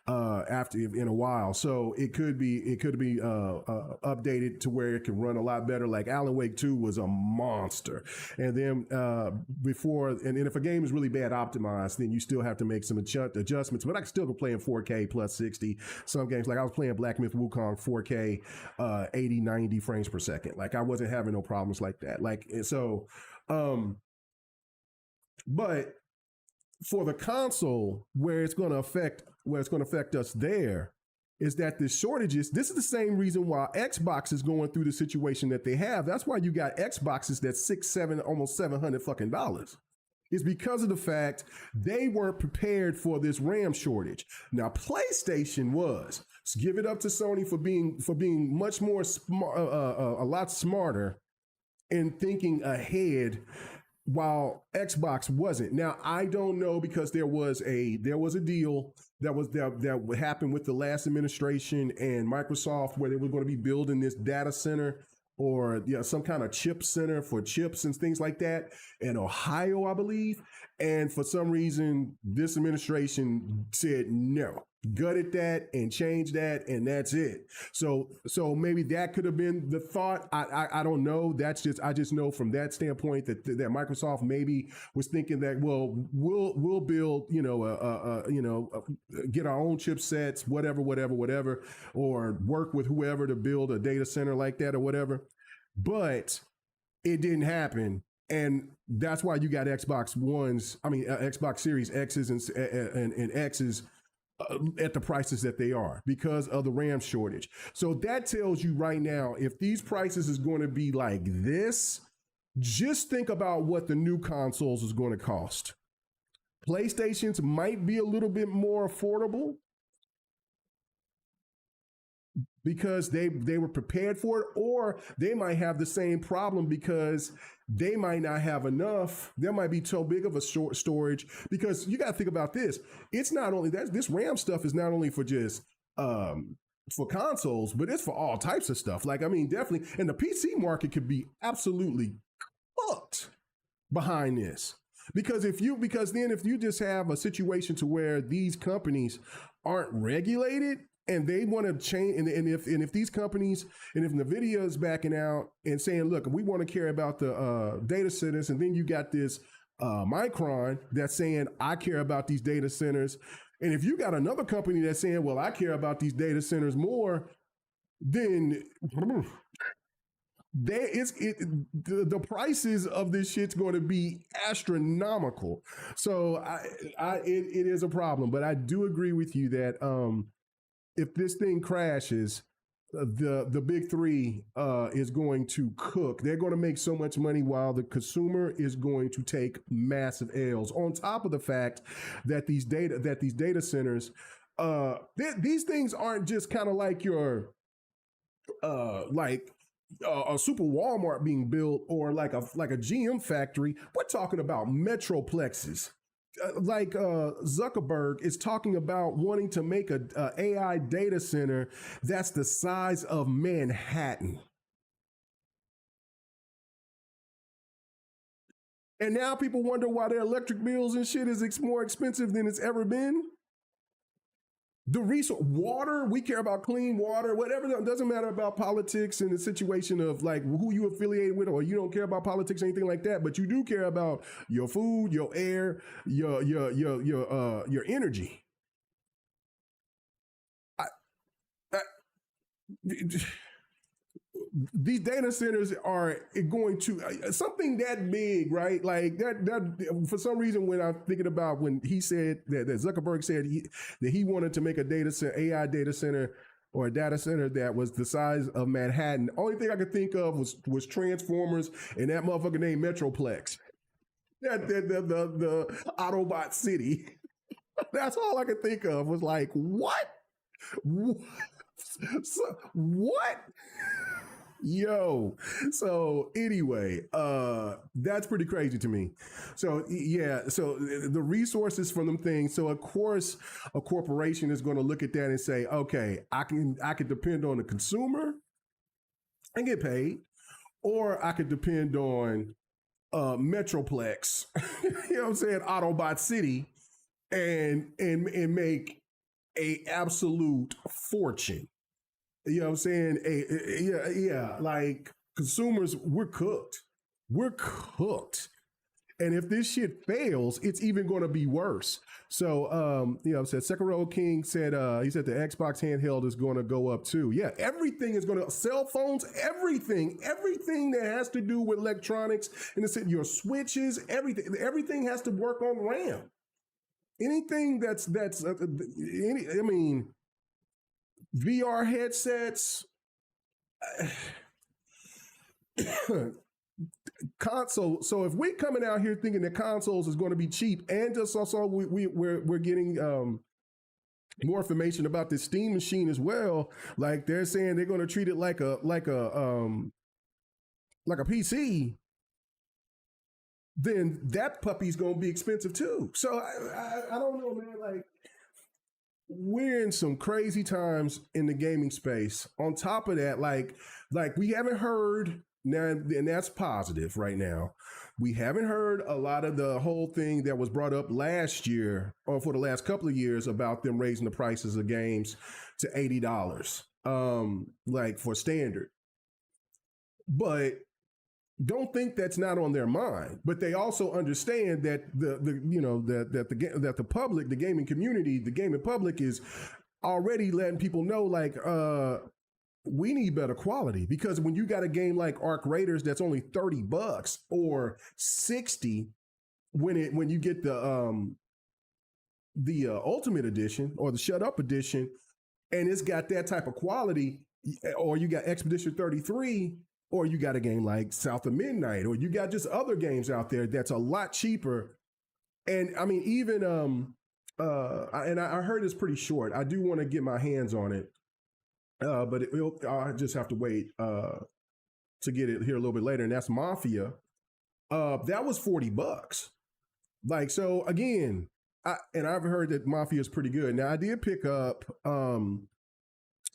In a while, so it could be updated to where it can run a lot better. Like Alan Wake 2 was a monster, and then if a game is really bad optimized, then you still have to make some adjustments. But I can still play in 4K plus 60. Some games, like I was playing Black Myth Wukong 4K. 80, 90 frames per second. Like I wasn't having no problems like that. But for the console, where it's going to affect us there is that the shortages. This is the same reason why Xbox is going through the situation that they have. That's why you got Xboxes that's $600, $700, almost $700 fucking dollars. Is because of the fact they weren't prepared for this RAM shortage. Now, PlayStation was. So give it up to Sony for being much more smart, a lot smarter in thinking ahead, while Xbox wasn't. Now, I don't know, because there was a deal that happened with the last administration and Microsoft, where they were going to be building this data center, or some kind of chip center for chips and things like that in Ohio, I believe. And for some reason, this administration said no, gutted that and changed that, and that's it. So maybe that could have been the thought. I don't know. I just know from that standpoint that Microsoft maybe was thinking that, well, we'll build, get our own chipsets, whatever, or work with whoever to build a data center like that or whatever. But it didn't happen. And that's why you got Xbox Series X's and X's at the prices that they are because of the RAM shortage. So that tells you right now, if these prices is going to be like this, just think about what the new consoles is going to cost. PlayStations might be a little bit more affordable because they were prepared for it, or they might have the same problem because they might not have enough. There might be too big of a short storage, because you got to think about this. It's not only that, this RAM stuff is not only for just for consoles, but it's for all types of stuff. Like, I mean, definitely, and the PC market could be absolutely fucked behind this. Because if you just have a situation to where these companies aren't regulated, and they want to change, and if these companies, and if NVIDIA is backing out and saying, look, we want to care about the data centers, and then you got this Micron that's saying, I care about these data centers, and if you got another company that's saying, well, I care about these data centers more, then the prices of this shit's going to be astronomical. So it is a problem, but I do agree with you that if this thing crashes, the big three is going to cook. They're going to make so much money while the consumer is going to take massive L's. On top of the fact that these data centers, these things aren't just kind of like your a super Walmart being built or like a GM factory. We're talking about metroplexes. Zuckerberg is talking about wanting to make a AI data center that's the size of Manhattan. And now people wonder why their electric bills and shit is more expensive than it's ever been. The resource, water, we care about clean water, whatever. It doesn't matter about politics and the situation of like who you affiliate with, or you don't care about politics or anything like that, but you do care about your food, your air, your energy. These data centers are going to something that big, right? Like that for some reason, when I'm thinking about when he said that Zuckerberg said that he wanted to make a data center, AI data center, or a data center that was the size of Manhattan, the only thing I could think of was Transformers and that motherfucker named Metroplex. The Autobot City. That's all I could think of, was like, what? What? Yo, so anyway, that's pretty crazy to me. So yeah, so the resources from them things. So of course, a corporation is going to look at that and say, okay, I can depend on the consumer and get paid, or I could depend on Metroplex, you know what I'm saying, Autobot City, and make a absolute fortune. You know what I'm saying? Yeah. Like, consumers, we're cooked. We're cooked. And if this shit fails, it's even going to be worse. So, said Sekiro King said, he said the Xbox handheld is going to go up too. Yeah, everything is going to, cell phones, everything that has to do with electronics, and it's your switches, everything has to work on RAM. Anything VR headsets, console. So if we're coming out here thinking that consoles is going to be cheap, and just also we're getting more information about this Steam machine as well. Like, they're saying they're going to treat it like a PC. Then that puppy's going to be expensive too. So I don't know, man. Like, we're in some crazy times in the gaming space. On top of that, like we haven't heard now, and that's positive right now. We haven't heard a lot of the whole thing that was brought up last year or for the last couple of years about them raising the prices of games to $80, like for standard. But don't think that's not on their mind. But they also understand that the public, the gaming community, the gaming public is already letting people know, like, we need better quality, because when you got a game like Arc Raiders that's only $30 or $60 when you get the Ultimate Edition or the Shut Up Edition, and it's got that type of quality, or you got Expedition 33, or you got a game like South of Midnight, or you got just other games out there that's a lot cheaper. And I mean, even I heard it's pretty short. I do want to get my hands on it. But I just have to wait to get it here a little bit later, and that's Mafia. That was $40. Like, so again, I've heard that Mafia is pretty good. Now I did pick up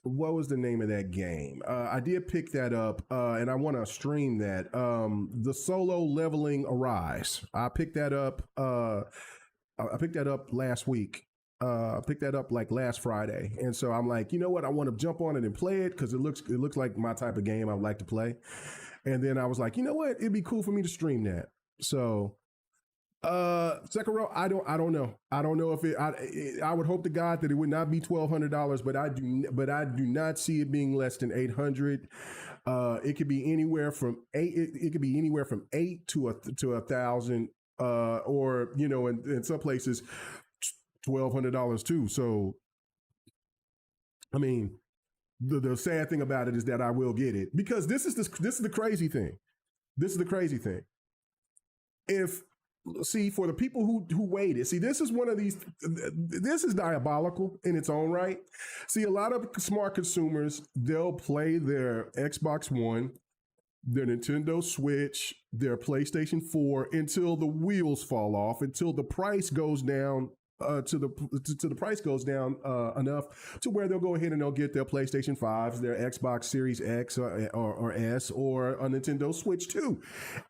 what was the name of that game? I did pick that up, and I want to stream that. The Solo Leveling Arise. I picked that up. I picked that up last week. I picked that up like last Friday, and so I'm like, you know what? I want to jump on it and play it because it looks like my type of game I would like to play. And then I was like, you know what? It'd be cool for me to stream that. So, Sekiro, I don't know. I don't know if I would hope to God that it would not be $1,200, but I do not see it being less than $800. It could be anywhere from eight. It could be anywhere from $8 to $1,000, or in some places $1,200 too. So, I mean, the sad thing about it is that I will get it, because this is the crazy thing. This is the crazy thing. For the people who waited, this is one of these. This is diabolical in its own right. See, a lot of smart consumers, they'll play their Xbox One, their Nintendo Switch, their PlayStation 4 until the wheels fall off, until the price goes down. To the price goes down enough to where they'll go ahead and they'll get their PlayStation 5s, their Xbox Series X or S, or a Nintendo Switch 2.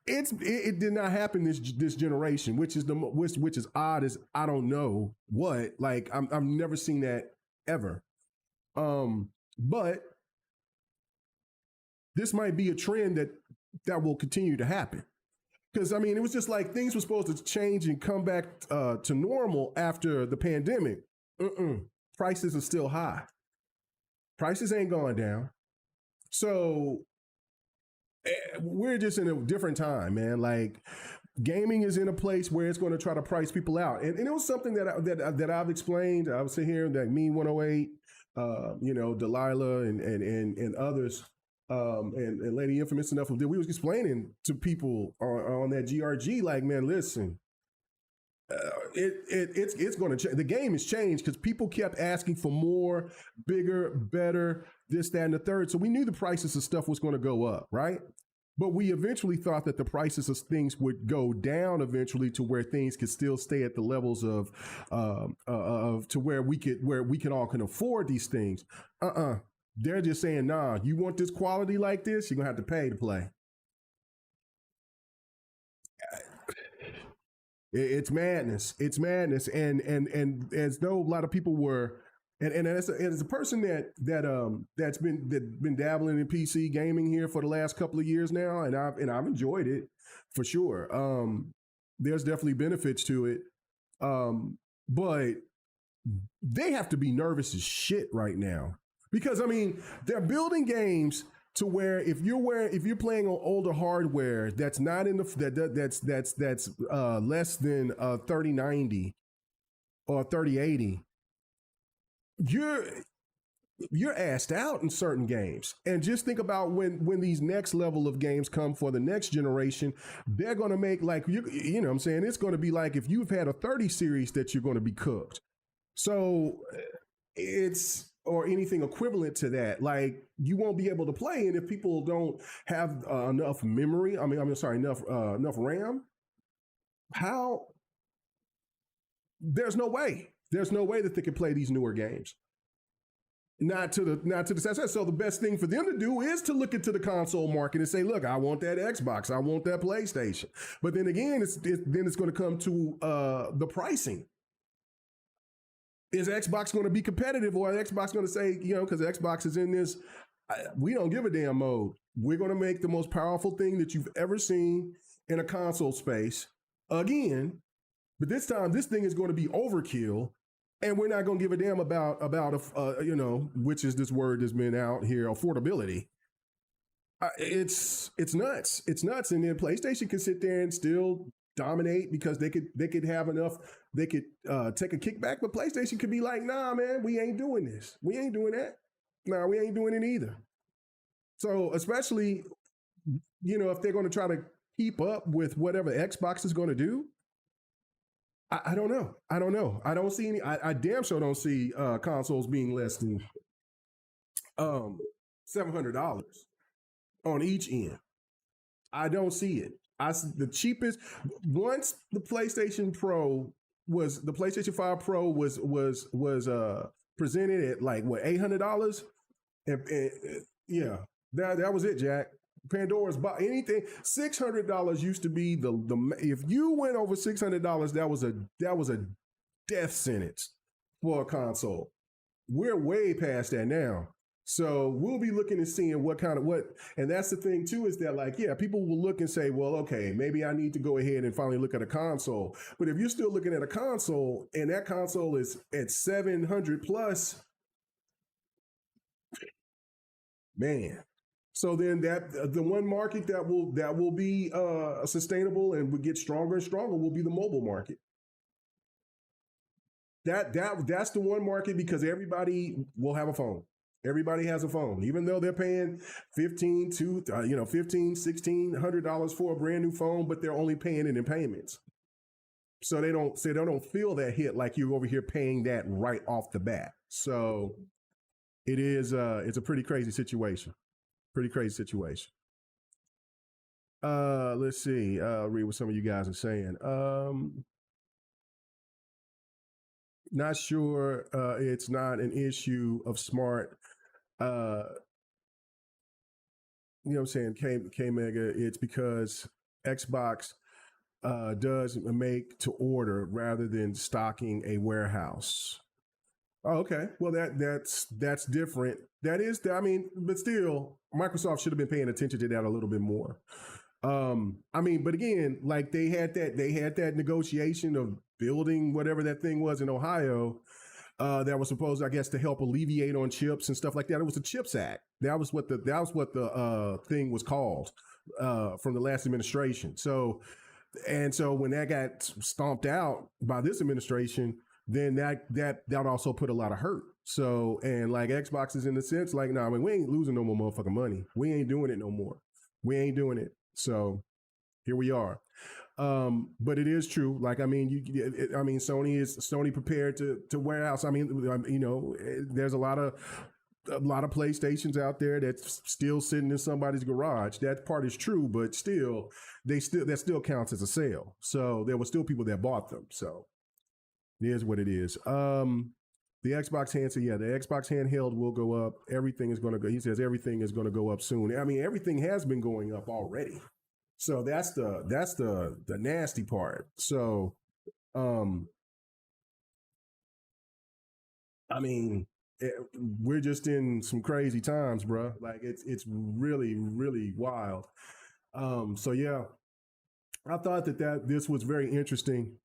It did not happen this generation, which is odd as I don't know what. Like, I've never seen that ever. But this might be a trend that will continue to happen. Because, I mean, it was just like things were supposed to change and come back to normal after the pandemic. Prices are still high. Prices ain't going down. So we're just in a different time, man. Like, gaming is in a place where it's going to try to price people out. And it was something that I've explained. I was sitting here, like Me 108, Delilah and others. And Lady Infamous enough that we was explaining to people on that GRG, like, man, listen, it's going to change. The game has changed because people kept asking for more, bigger, better, this, that, and the third. So we knew the prices of stuff was going to go up, right? But we eventually thought that the prices of things would go down eventually to where things could still stay at the levels of to where we can all afford these things. They're just saying, nah, you want this quality like this, you're going to have to pay to play. It's madness. It's madness. And as though a lot of people were, and as a person that's been dabbling in PC gaming here for the last couple of years now, and I've enjoyed it for sure. There's definitely benefits to it. But they have to be nervous as shit right now. Because, I mean, they're building games to where if you're playing on older hardware that's not in that's less than 3090 or 3080, you're assed out in certain games. And just think about when these next level of games come for the next generation, they're going to make, like, you know what I'm saying, it's going to be like if you've had a 30 series that you're going to be cooked. So or anything equivalent to that, like, you won't be able to play. And if people don't have enough memory, enough RAM, there's no way that they can play these newer games. not to the success. So the best thing for them to do is to look into the console market and say, look, I want that Xbox, I want that PlayStation. But then again, it's going to come to the pricing. Is Xbox going to be competitive, or is Xbox going to say, because Xbox is in this, we don't give a damn mode. We're going to make the most powerful thing that you've ever seen in a console space again, but this time this thing is going to be overkill, and we're not going to give a damn about which is this word that's been out here, affordability. It's nuts. It's nuts. And then PlayStation can sit there and still dominate because they could have enough. They could take a kickback, but PlayStation could be like, nah, man, we ain't doing this. We ain't doing that. Nah, we ain't doing it either. So especially, if they're going to try to keep up with whatever Xbox is going to do, I don't know. I don't see any. I damn sure don't see consoles being less than $700 on each end. I don't see it. The cheapest, once the PlayStation 5 Pro was presented at like what, $800, and yeah, that was it, Jack. Pandora's box, anything $600 used to be the if you went over $600, that was a death sentence for a console. We're way past that now. So we'll be looking and seeing and that's the thing too, is that like, yeah, people will look and say, well, okay, maybe I need to go ahead and finally look at a console. But if you're still looking at a console and that console is at 700 plus, man. So then the one market that will be sustainable and will get stronger and stronger will be the mobile market. That's the one market, because everybody will have a phone. Everybody has a phone, even though they're paying $1,600 for a brand new phone, but they're only paying it in payments. So they don't feel that hit like you're over here paying that right off the bat. So it is it's a pretty crazy situation. Let's see. Read what some of you guys are saying. Not sure. It's not an issue of smart. You know what I'm saying? K Mega. It's because Xbox does make to order rather than stocking a warehouse. Oh, okay. Well, that's different. That is, but still, Microsoft should have been paying attention to that a little bit more. But again, like they had that negotiation of building whatever that thing was in Ohio, that was supposed, I guess, to help alleviate on chips and stuff like that. It was the CHIPS Act. That was what the thing was called from the last administration. So when that got stomped out by this administration, then that also put a lot of hurt. So, and like Xbox is in the sense like, nah, we ain't losing no more motherfucking money. We ain't doing it no more. We ain't doing it. So here we are. But it is true. Like, Sony prepared to warehouse. There's a lot of PlayStations out there that's still sitting in somebody's garage. That part is true, but still, that still counts as a sale. So there were still people that bought them. So it is what it is. The Xbox handset, the Xbox handheld will go up. Everything is going to go. He says everything is going to go up soon. Everything has been going up already. So that's the nasty part. So, we're just in some crazy times, bro. Like it's really, really wild. So yeah, I thought that this was very interesting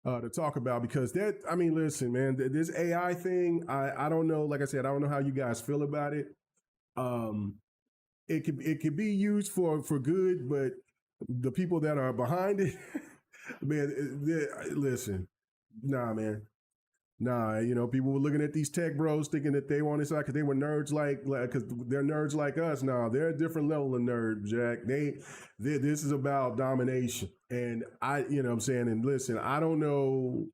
to talk about, because listen, man, this AI thing, I don't know. Like I said, I don't know how you guys feel about it. It could be used for good, but the people that are behind it, man, listen, nah, man. Nah, people were looking at these tech bros thinking that they wanted side because they were nerds because they're nerds like us. Nah, they're a different level of nerd, Jack. This is about domination. And what I'm saying, and listen, I don't know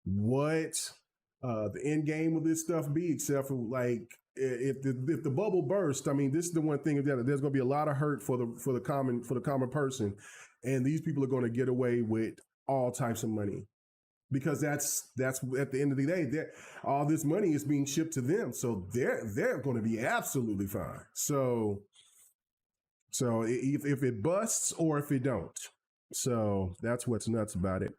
what the end game of this stuff be, except for like if the bubble bursts. This is the one thing that there's going to be a lot of hurt for the common person, and these people are going to get away with all types of money. because that's at the end of the day, all this money is being shipped to them, so they're going to be absolutely fine. So if it busts or if it don't, so that's what's nuts about it.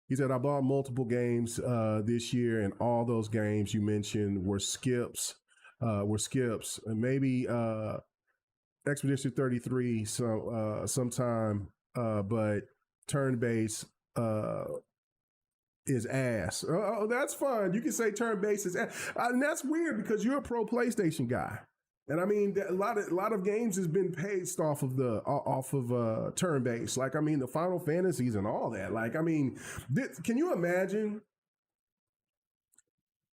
He said, I bought multiple games this year, and all those games you mentioned were skips. And maybe Expedition 33 sometime, but turn-based is ass. Oh, that's fine. You can say turn-based is ass. And that's weird because you're a pro PlayStation guy. And I mean, a lot of games has been based off of turn-based. Like, I mean, the Final Fantasies and all that. Like, I mean, can you imagine?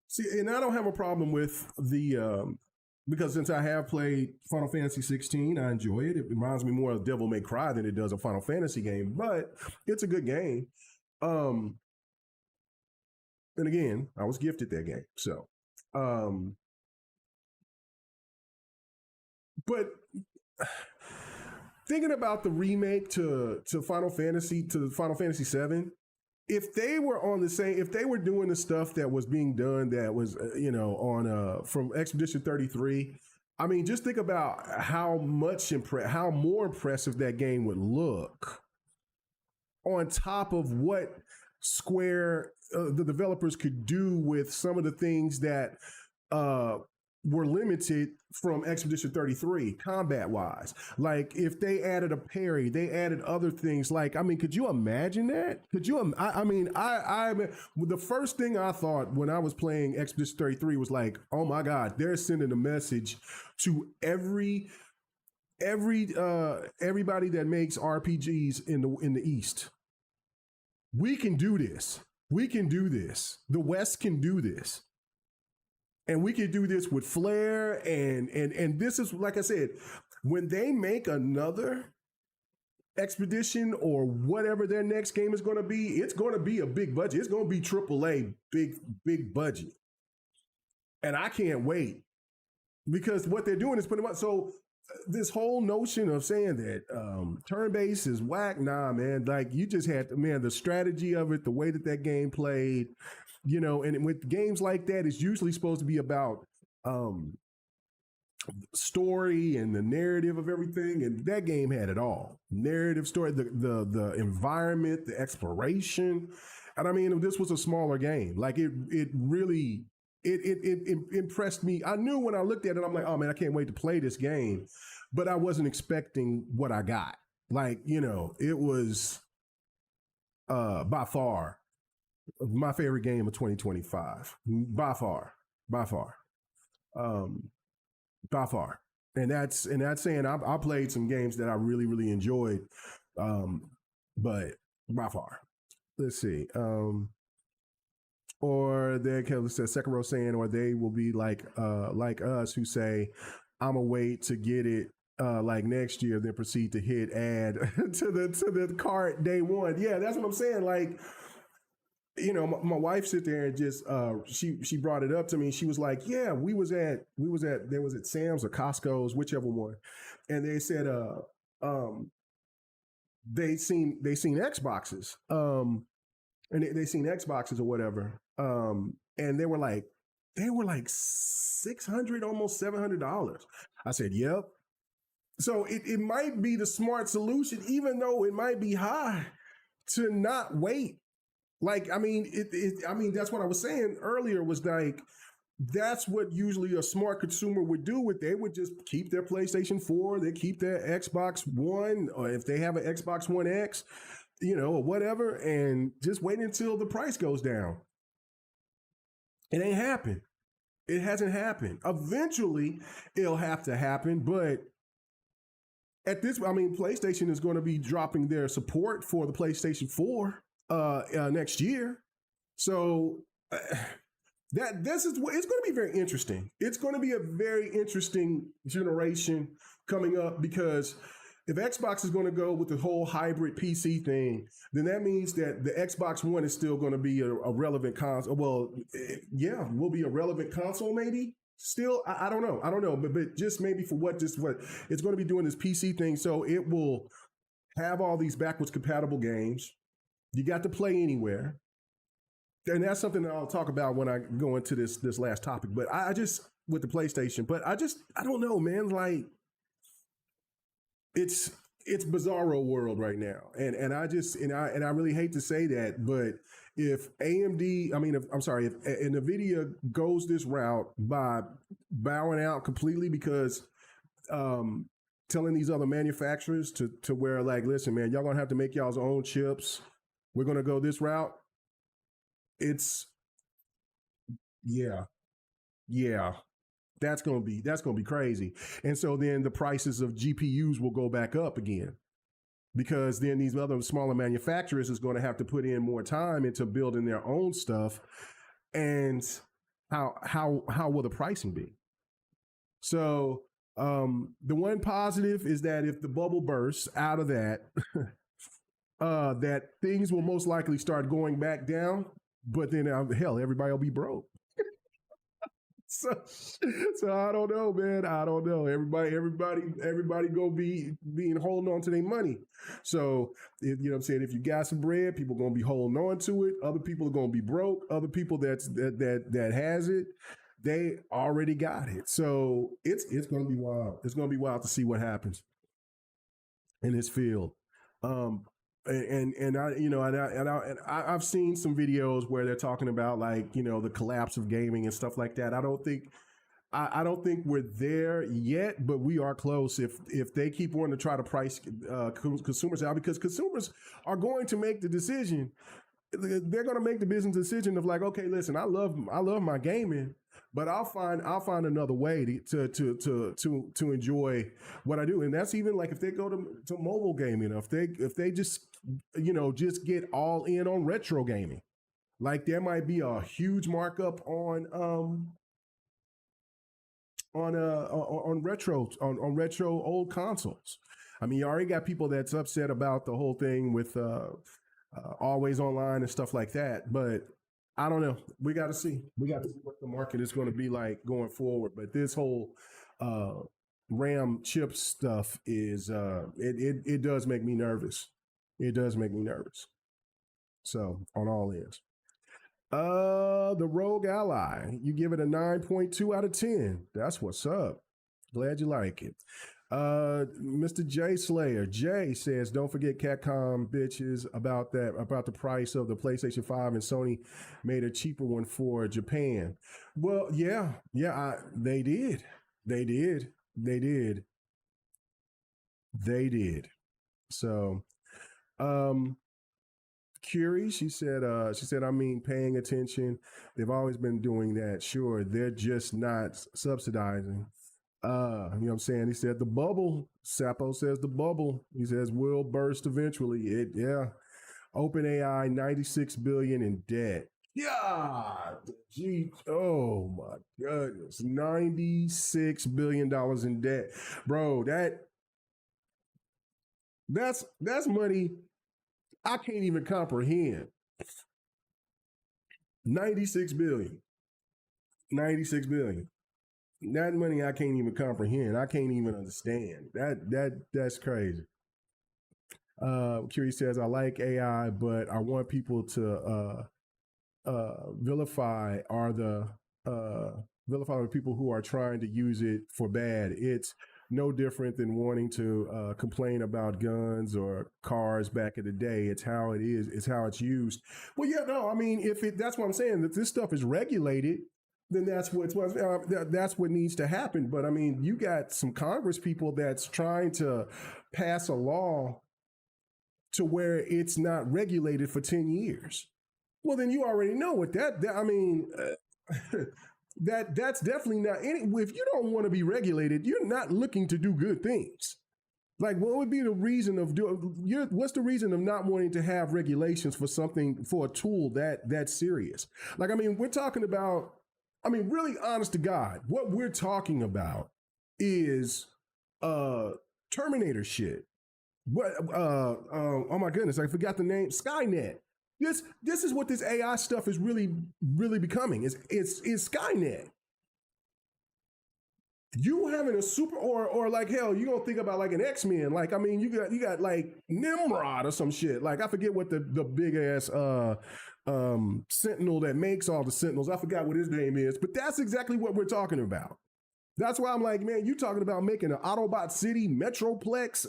See, and I don't have a problem with the because since I have played Final Fantasy 16, I enjoy it. It reminds me more of Devil May Cry than it does a Final Fantasy game, but it's a good game. And again, I was gifted that game, so. But thinking about the remake to Final Fantasy 7, if they were doing the stuff that was being done that was on from Expedition 33, I mean, just think about how more impressive that game would look on top of what Square the developers could do with some of the things that were limited from Expedition 33 combat wise. Like if they added a parry, they added other things. Like, I mean, could you imagine that? Could you? I mean, the first thing I thought when I was playing Expedition 33 was like, oh my God, they're sending a message to everybody that makes RPGs in the East. We can do this. We can do this. The West can do this. And we can do this with flair, and this is, like I said, when they make another Expedition or whatever their next game is going to be, it's going to be a big budget. It's going to be AAA, big budget. And I can't wait because what they're doing is putting them up. So this whole notion of saying that turn-based is whack, nah, man. Like you just had, man, the strategy of it, the way that game played, and with games like that, it's usually supposed to be about story and the narrative of everything, and that game had it all: narrative, story, the environment, the exploration. And I mean, this was a smaller game. Like it really impressed me. I knew when I looked at it, I'm like, oh man, I can't wait to play this game. But I wasn't expecting what I got. Like, it was by far my favorite game of 2025. By far. And that's saying I played some games that I really, really enjoyed. But by far. Let's see. Or they says Sekiro saying, or they will be like us who say, I'ma wait to get it like next year, then proceed to hit add to the cart day one. Yeah, that's what I'm saying. Like, my wife sit there and just she brought it up to me. She was like, yeah, there was at Sam's or Costco's, whichever one, and they said they seen Xboxes and they seen Xboxes or whatever, and they were like $600, almost $700. I said, yep. So it might be the smart solution, even though it might be high, to not wait. Like, I mean, that's what I was saying earlier, was like, that's what usually a smart consumer would do. They would just keep their PlayStation 4, they keep their Xbox One, or if they have an Xbox One X, or whatever, and just wait until the price goes down. It ain't happened. It hasn't happened. Eventually, it'll have to happen, but at this, I mean, PlayStation is going to be dropping their support for the PlayStation 4 next year. So it's going to be very interesting. It's going to be a very interesting generation coming up, because if Xbox is going to go with the whole hybrid PC thing, then that means that the Xbox One is still going to be a relevant console. Well, yeah, will be a relevant console maybe. Still, I don't know, but just maybe for what it's going to be doing, this PC thing. So it will have all these backwards compatible games. You got to play anywhere. and that's something that I'll talk about when I go into this last topic. But I just with the PlayStation, but I don't know, man. Like it's bizarro world right now, and I really hate to say that, but if AMD, I mean, if, I'm sorry, if NVIDIA goes this route by bowing out completely because telling these other manufacturers to where like, listen, man, y'all gonna have to make y'all's own chips. We're gonna go this route. It's yeah, yeah. That's gonna be crazy. And so then the prices of GPUs will go back up again because then these other smaller manufacturers is going to have to put in more time into building their own stuff. And how will the pricing be? So the one positive is that if the bubble bursts out of that, that things will most likely start going back down. But then hell, everybody will be broke. So, so I don't know, man. I don't know. Everybody go be being holding on to their money. So, if, you know what I'm saying, if you got some bread, people are gonna be holding on to it. Other people are gonna be broke. Other people that has it, they already got it. So it's gonna be wild. It's gonna be wild to see what happens in this field. Um, and I, you know, I've seen some videos where they're talking about like, you know, the collapse of gaming and stuff like that. I don't think we're there yet, but we are close. If they keep wanting to try to price consumers out, because consumers are going to make the decision. They're going to make the business decision of like, okay, listen, I love my gaming, but I'll find another way to enjoy what I do. And that's even like if they go to mobile gaming, if they just, you know, just get all in on retro gaming, like there might be a huge markup on retro old consoles. I mean, you already got people that's upset about the whole thing with always online and stuff like that. But I don't know. We got to see. We got to see what the market is going to be like going forward. But this whole RAM chip stuff is it does make me nervous. It does make me nervous. So on all ends. The Rogue Ally, you give it a 9.2 out of 10. That's what's up. Glad you like it. Mr. J Slayer, Jay says, don't forget Capcom bitches about the price of the PlayStation 5 and Sony made a cheaper one for Japan. Well, yeah, they did. So, Curie, she said, I mean, paying attention. They've always been doing that. Sure, they're just not subsidizing. You know what I'm saying? He said the bubble. Sapo says the bubble. He says will burst eventually. Yeah. OpenAI 96 billion in debt. Yeah. Gee. Oh my goodness. $96 billion in debt. Bro, that's money I can't even comprehend. 96 billion. 96 billion. That money I can't even comprehend. I can't even understand. That's crazy. Curie says, I like AI, but I want people to vilify the people who are trying to use it for bad. It's no different than wanting to complain about guns or cars back in the day. It's how it is. It's how it's used. Well, yeah, no, I mean, that's what I'm saying, that this stuff is regulated, then that's what needs to happen. But I mean, you got some Congress people that's trying to pass a law to where it's not regulated for 10 years. Well, then you already know what I mean, that's definitely not if you don't want to be regulated, you're not looking to do good things. Like, what would be the reason what's the reason of not wanting to have regulations for a tool that serious? Like, I mean, we're talking about, I mean, really honest to God, what we're talking about is Terminator shit. What oh my goodness, I forgot the name. Skynet. This is what this AI stuff is really becoming. It's Skynet. you having a super or like hell, you don't think about like an X-Men. Like, I mean, you got like Nimrod or some shit. Like, I forget what the big ass Sentinel that makes all the Sentinels. I forgot what his name is, but that's exactly what we're talking about. That's why I'm like, man, you talking about making an Autobot City Metroplex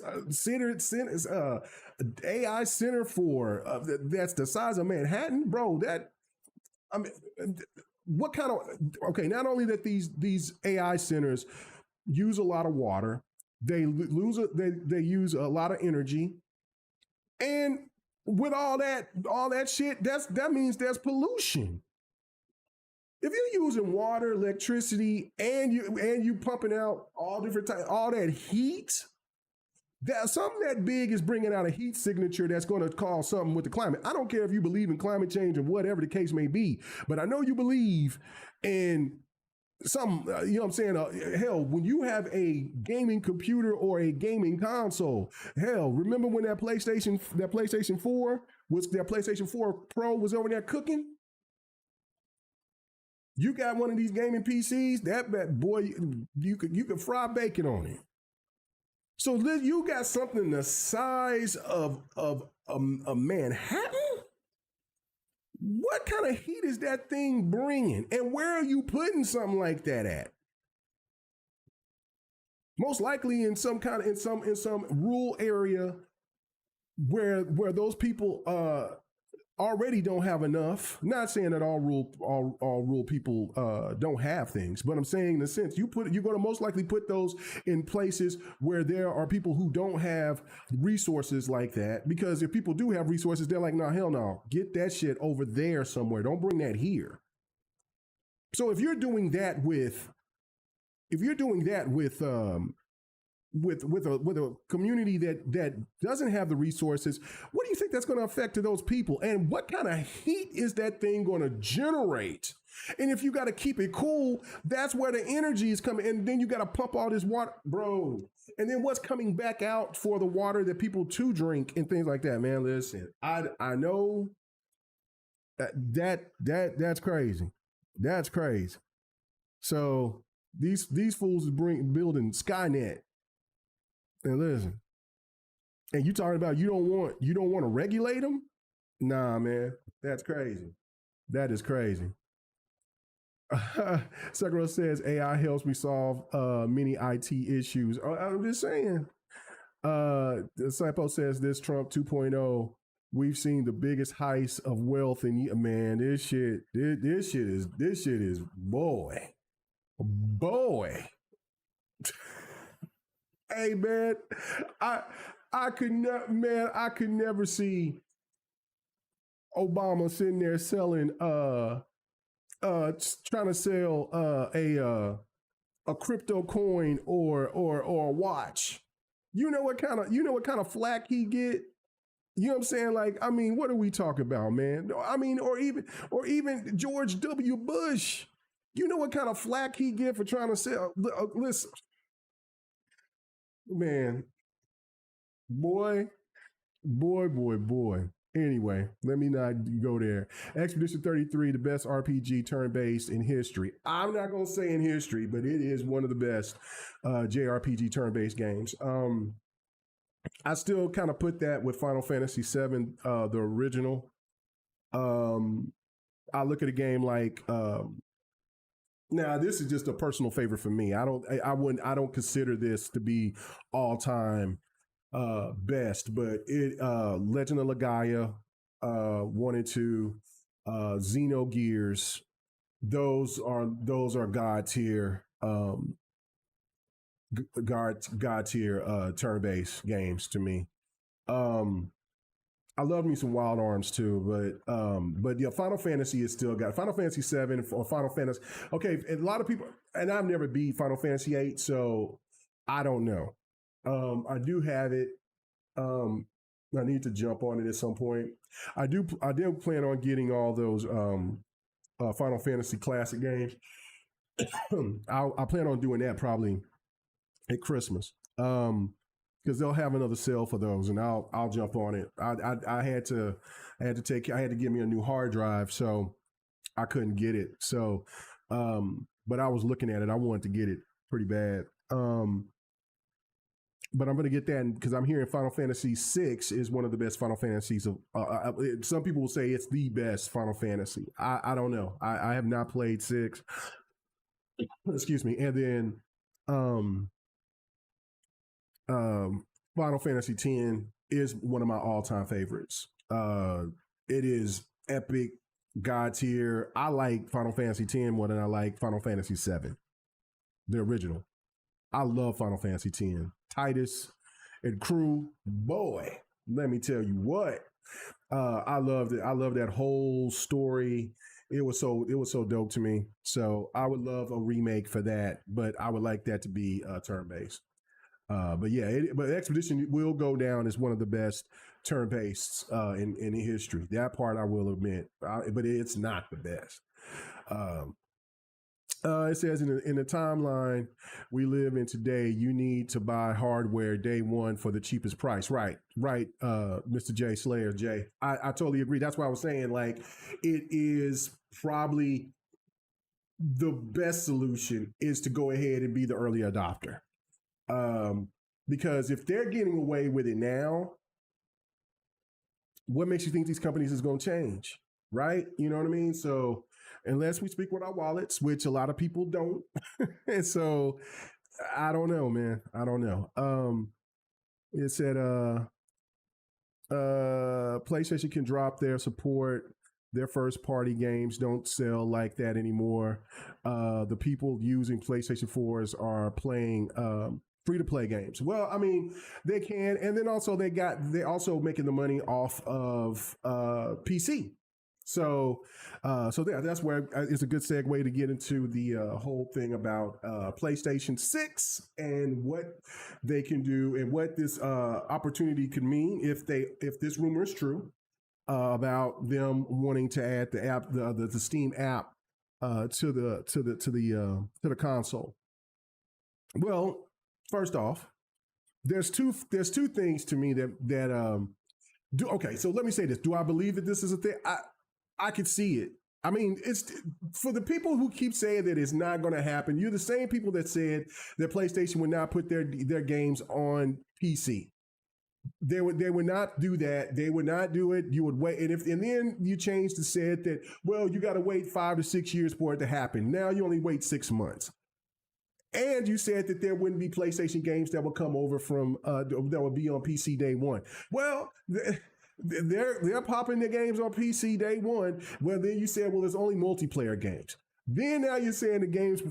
AI center for that's the size of Manhattan, bro. That I mean, what kind of okay? Not only that these AI centers use a lot of water, they use a lot of energy, and with all that shit, that means there's pollution. If you're using water, electricity, and you pumping out all different types, all that heat, that something that big is bringing out a heat signature that's going to cause something with the climate. I don't care if you believe in climate change or whatever the case may be, but I know you believe in some, you know what I'm saying? Hell, when you have a gaming computer or a gaming console, hell, remember when that PlayStation 4 was that PlayStation 4 Pro was over there cooking? You got one of these gaming PCs, that boy, you could fry bacon on it. So you got something the size of a Manhattan. What kind of heat is that thing bringing, and where are you putting something like that at? Most likely in some rural area where those people already don't have enough. Not saying that all rural people don't have things, but I'm saying in the sense you're going to most likely put those in places where there are people who don't have resources like that. Because if people do have resources, they're like, no, hell no, get that shit over there somewhere. Don't bring that here. So if you're doing that with a community that doesn't have the resources, what do you think that's going to affect to those people? And what kind of heat is that thing going to generate? And if you got to keep it cool, that's where the energy is coming. And then you got to pump all this water, bro. And then what's coming back out for the water that people to drink and things like that, man. Listen, I know that's crazy. That's crazy. So these fools is building Skynet. And listen, and you talking about you don't want to regulate them? Nah, man, that's crazy. That is crazy. Sakura says AI helps me solve many IT issues. I'm just saying. Saipo says this Trump 2.0. We've seen the biggest heist of wealth in man. This shit is boy. Hey man, I could never see Obama sitting there selling trying to sell a crypto coin or a watch. You know what kind of flack he get? You know what I'm saying? Like, I mean, what are we talking about, man? I mean, or even George W. Bush. You know what kind of flack he get for trying to sell? Listen, man, boy. Anyway, let me not go there. Expedition 33, the best RPG turn-based in history. I'm not going to say in history, but it is one of the best JRPG turn-based games. I still kind of put that with Final Fantasy VII, the original. I look at a game like now this is just a personal favorite for me. I don't consider this to be all time best, but it Legend of Legaia 1 and 2, Xenogears, those are god tier god tier turn-based games to me. I love me some Wild Arms too, but yeah, Final Fantasy is still got Final Fantasy 7 or Final Fantasy. Okay, a lot of people, and I've never beat Final Fantasy 8, so I don't know. I do have it. I need to jump on it at some point. I did plan on getting all those Final Fantasy classic games. I plan on doing that probably at Christmas. Because they'll have another sale for those, and I'll jump on it. I had to give me a new hard drive, so I couldn't get it. So, but I was looking at it. I wanted to get it. pretty bad. But I'm going to get that because I'm hearing Final Fantasy VI is one of the best Final Fantasies of. Some people will say it's the best Final Fantasy. I don't know. I have not played 6. Excuse me. And then Final Fantasy X is one of my all-time favorites. It is epic, god tier. I like Final Fantasy X more than I like Final Fantasy VII, the original. I love Final Fantasy X. Titus and crew, boy, let me tell you what. I loved it. I love that whole story. It was so dope to me. So I would love a remake for that, but I would like that to be turn-based. But yeah, but Expedition will go down as one of the best turn-based in history. That part I will admit, but it's not the best. It says in the timeline we live in today, you need to buy hardware day one for the cheapest price. Right, Mr. J Slayer J. I totally agree. That's why I was saying, like, it is probably the best solution is to go ahead and be the early adopter. Because if they're getting away with it now, what makes you think these companies is going to change? Right? You know what I mean? So unless we speak with our wallets, which a lot of people don't. And so I don't know, man. I don't know. It said PlayStation can drop their support. Their first party games don't sell like that anymore. The people using PlayStation 4s are playing free to play games. Well, I mean, they can, and then also they're also making the money off of PC. So that's where it's a good segue to get into the whole thing about PlayStation 6 and what they can do and what this opportunity could mean if this rumor is true about them wanting to add the app, the Steam app to the console. Well, first off, there's two things to me that do. Okay, so let me say this: do I believe that this is a thing? I could see it. I mean, it's for the people who keep saying that it's not going to happen. You're the same people that said that PlayStation would not put their games on PC. They would not do that. They would not do it. You would wait, and then you changed to said that, well, you got to wait 5 to 6 years for it to happen. Now you only wait 6 months. And you said that there wouldn't be PlayStation games that would come over from that would be on PC day one. Well, they're popping their games on PC day one. Well, then you said, well, there's only multiplayer games. Then now you're saying their games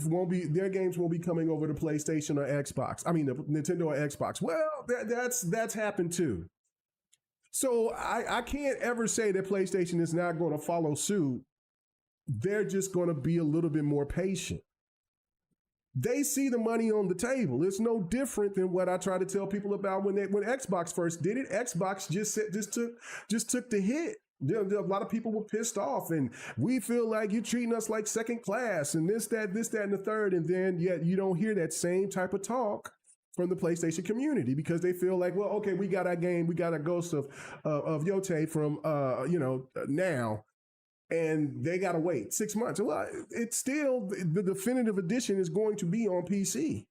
won't be coming over to PlayStation or Xbox. I mean, the Nintendo or Xbox. Well, that's happened too. So I can't ever say that PlayStation is not going to follow suit. They're just going to be a little bit more patient. They see the money on the table. It's no different than what I try to tell people about when Xbox first did it. Xbox just took the hit. A lot of people were pissed off, and we feel like you're treating us like second class, and this, that, and the third, and then yet you don't hear that same type of talk from the PlayStation community because they feel like, well, okay, we got our game, we got a Ghost of Yote from now. And they got to wait 6 months. Well, it's still the definitive edition is going to be on PC.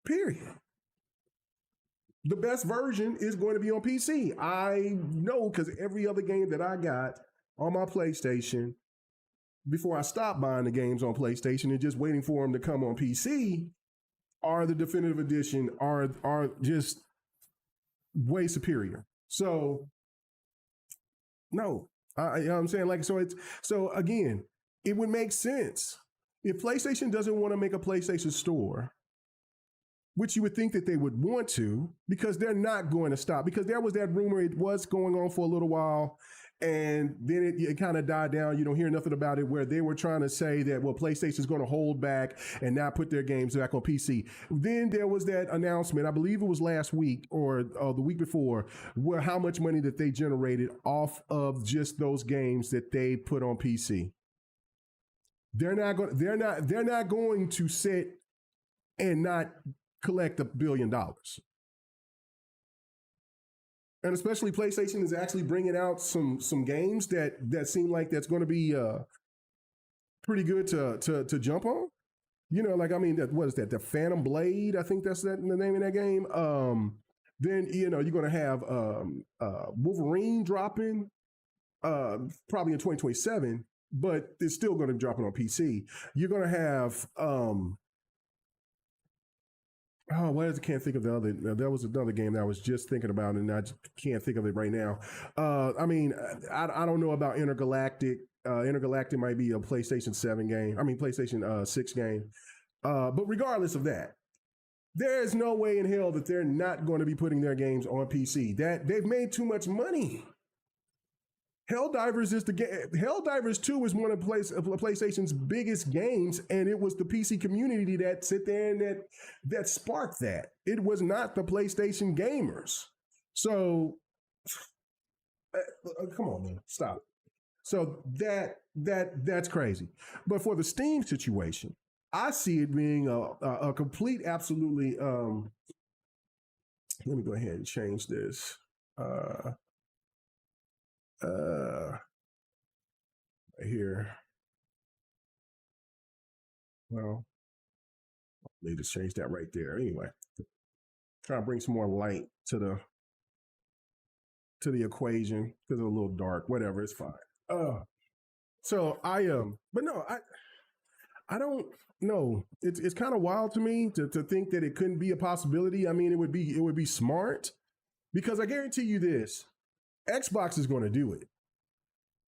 Period. The best version is going to be on PC. I know because every other game that I got on my PlayStation, before I stopped buying the games on PlayStation and just waiting for them to come on PC, are the definitive edition are just way superior. So, no. You know what I'm saying? Like, so again, it would make sense if PlayStation doesn't want to make a PlayStation Store, which you would think that they would want to, because they're not going to stop. Because there was that rumor, it was going on for a little while, and then it kind of died down. You don't hear nothing about it, where they were trying to say that, well, PlayStation is going to hold back and not put their games back on PC. Then there was that announcement, I believe it was last week or the week before, where how much money that they generated off of just those games that they put on PC. They're not going to sit and not collect $1 billion. And especially PlayStation is actually bringing out some games that seem like that's going to be pretty good to jump on. You know, like I mean, what is that? The Phantom Blade, I think that's the name of that game. Then you know you're gonna have Wolverine dropping probably in 2027, but it's still gonna drop it on PC. You're gonna have oh, what is I can't think of the other. There was another game that I was just thinking about, and I just can't think of it right now. I mean, I don't know about Intergalactic. Intergalactic might be a PlayStation 7 game. I mean, PlayStation 6 game. But regardless of that, there is no way in hell that they're not going to be putting their games on PC. That they've made too much money. Helldivers is the game. Helldivers 2 is one of PlayStation's biggest games, and it was the PC community that sit there and that sparked that. It was not the PlayStation gamers. So, come on, man, stop. So that's crazy. But for the Steam situation, I see it being a complete, absolutely. Let me go ahead and change this. Right here. Well, they just changed that right there. Anyway, try to bring some more light to the equation because it's a little dark. Whatever, it's fine. So but no, I don't know. It's kind of wild to me to think that it couldn't be a possibility. I mean, it would be smart because I guarantee you this: Xbox is going to do it.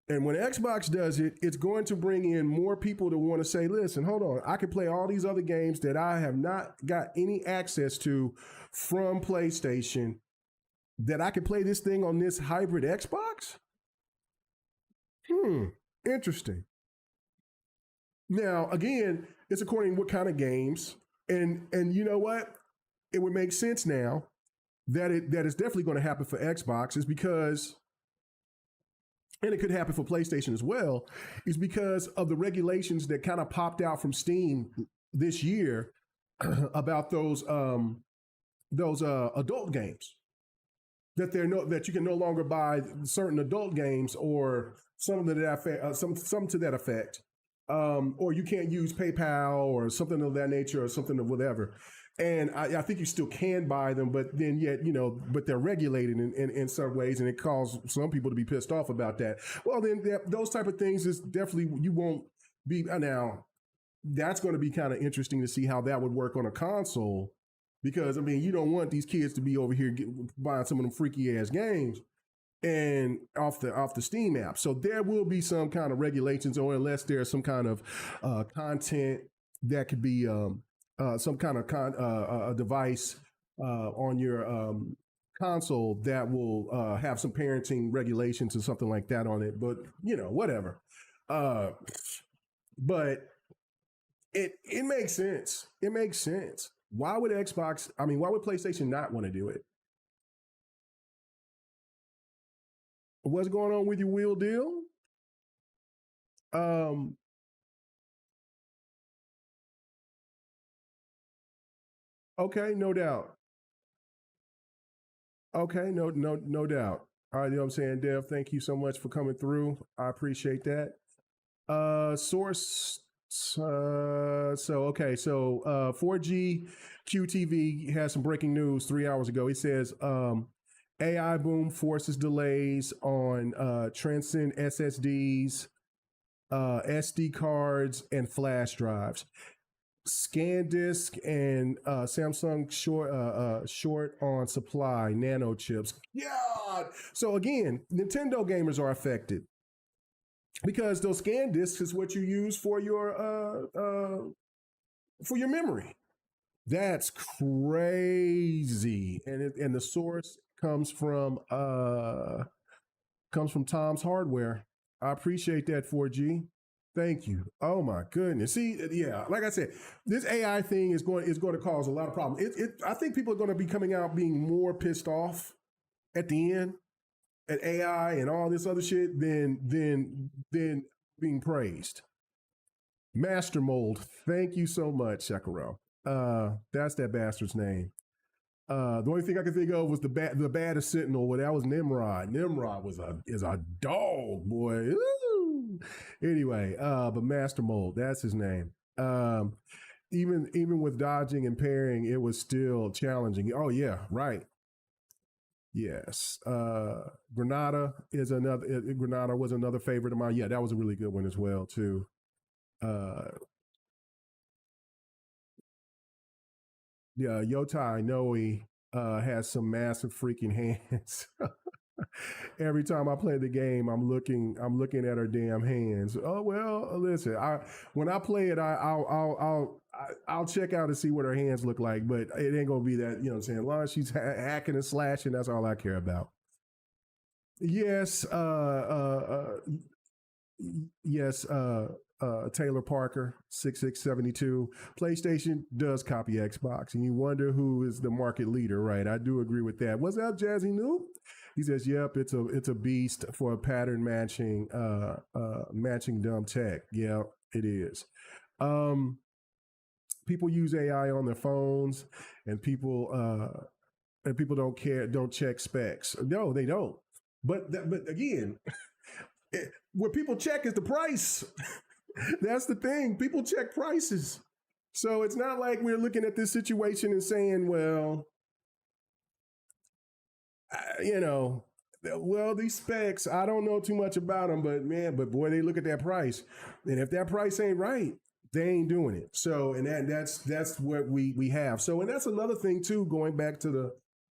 And when Xbox does it, it's going to bring in more people to want to say, listen, hold on, I can play all these other games that I have not got any access to from PlayStation, that I can play this thing on this hybrid Xbox? Interesting. Now, again, it's according to what kind of games. And you know what? It would make sense now that it's definitely going to happen for Xbox is because, and it could happen for PlayStation as well, is because of the regulations that kind of popped out from Steam this year about those adult games that you can no longer buy certain adult games or some to that effect, or you can't use PayPal or something of that nature or something of whatever. And I think you still can buy them, but then yet, but they're regulated in some ways, and it caused some people to be pissed off about that. Well, then those type of things is definitely, you won't be, now that's going to be kind of interesting to see how that would work on a console, because I mean, you don't want these kids to be over here buying some of them freaky ass games and off the Steam app. So there will be some kind of regulations, or unless there's some kind of content that could be some kind of a device on your console that will have some parenting regulations or something like that on it. But whatever. But it makes sense. It makes sense. Why would PlayStation not want to do it? What's going on with your wheel deal? Okay, no doubt. Okay, no doubt. All right, you know what I'm saying, Dev? Thank you so much for coming through. I appreciate that. Source. So 4G QTV has some breaking news 3 hours ago. He says AI boom forces delays on Transcend SSDs, SD cards, and flash drives. SanDisk and Samsung short on supply nano chips. God. So again, Nintendo gamers are affected because those SanDisks is what you use for your memory. That's crazy, and the source comes from Tom's Hardware. I appreciate that, 4G. Thank you. Oh my goodness. See, yeah, like I said, this AI thing is going to cause a lot of problems. I think people are going to be coming out being more pissed off at the end at AI and all this other shit than being praised. Master Mold. Thank you so much, Sekiro. That's that bastard's name. The only thing I could think of was the baddest Sentinel. Well, that was Nimrod. Nimrod is a dog, boy. Ooh. Anyway, but Master Mold, that's his name. even with dodging and parrying, it was still challenging. Oh yeah, right. Yes. Granada is another. Granada was another favorite of mine. Yeah, that was a really good one as well too. Uh, yeah, Yotai Noe has some massive freaking hands. Every time I play the game, I'm looking at her damn hands. Oh well, listen, when I play it, I'll check out and see what her hands look like, but it ain't gonna be that, you know what I'm saying? As long as she's hacking and slashing, that's all I care about. Yes, yes, Taylor Parker, 6672. PlayStation does copy Xbox, and you wonder who is the market leader, right? I do agree with that. What's up, Jazzy Noob? He says, "Yep, it's a beast for a pattern matching dumb tech. Yeah, it is. Um, People use AI on their phones, and people don't care, don't check specs. No, they don't. But again, what people check is the price. That's the thing. People check prices. So it's not like we're looking at this situation and saying, well, you know, well, these specs, I don't know too much about them, but man, but boy, they look at that price. And if that price ain't right, they ain't doing it. So, and that's what we have. So, and that's another thing too, going back to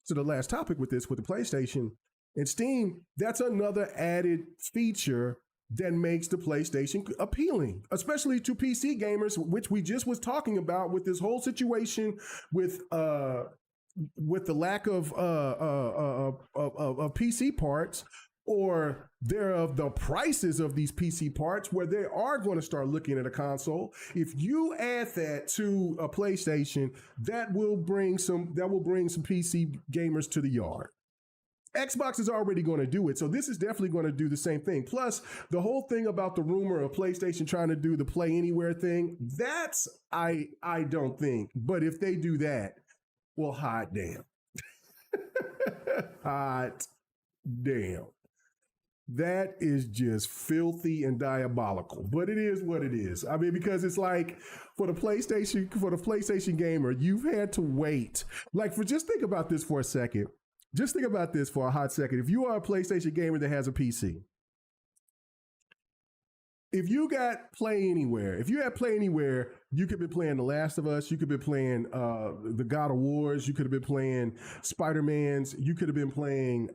the last topic with the PlayStation and Steam, that's another added feature that makes the PlayStation appealing, especially to PC gamers, which we just was talking about with this whole situation with the lack of PC parts, or thereof the prices of these PC parts, where they are going to start looking at a console. If you add that to a PlayStation, that will bring some PC gamers to the yard. Xbox is already going to do it, so this is definitely going to do the same thing. Plus, the whole thing about the rumor of PlayStation trying to do the Play Anywhere thing, that's I don't think. But if they do that, well, hot damn. Hot damn. That is just filthy and diabolical. But it is what it is. I mean, because it's like for the PlayStation gamer, you've had to wait. Like, just think about this for a second. Just think about this for a hot second. If you are a PlayStation gamer that has a PC, if you got Play Anywhere, you could be playing The Last of Us, you could be playing the God of Wars, you could have been playing Spider-Man's, you could have been playing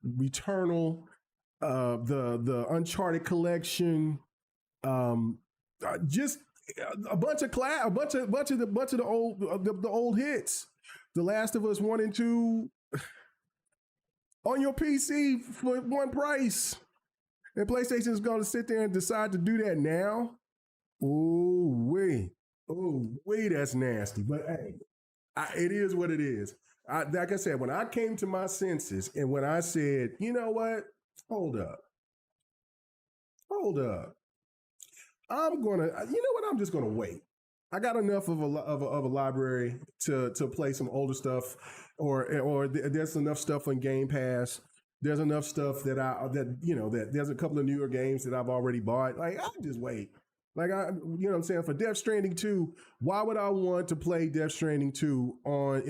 Returnal, the Uncharted collection, just a bunch of the old hits. The Last of Us 1 and 2 on your PC for one price. And PlayStation is going to sit there and decide to do that now. Ooh, that's nasty. But hey, it is what it is. Like I said, when I came to my senses and when I said, you know what? Hold up. I'm just going to wait. I got enough of a library to play some older stuff, or there's enough stuff on Game Pass. There's enough stuff that there's a couple of newer games that I've already bought. Like, I'll just wait. Like, you know what I'm saying? For Death Stranding 2, why would I want to play Death Stranding 2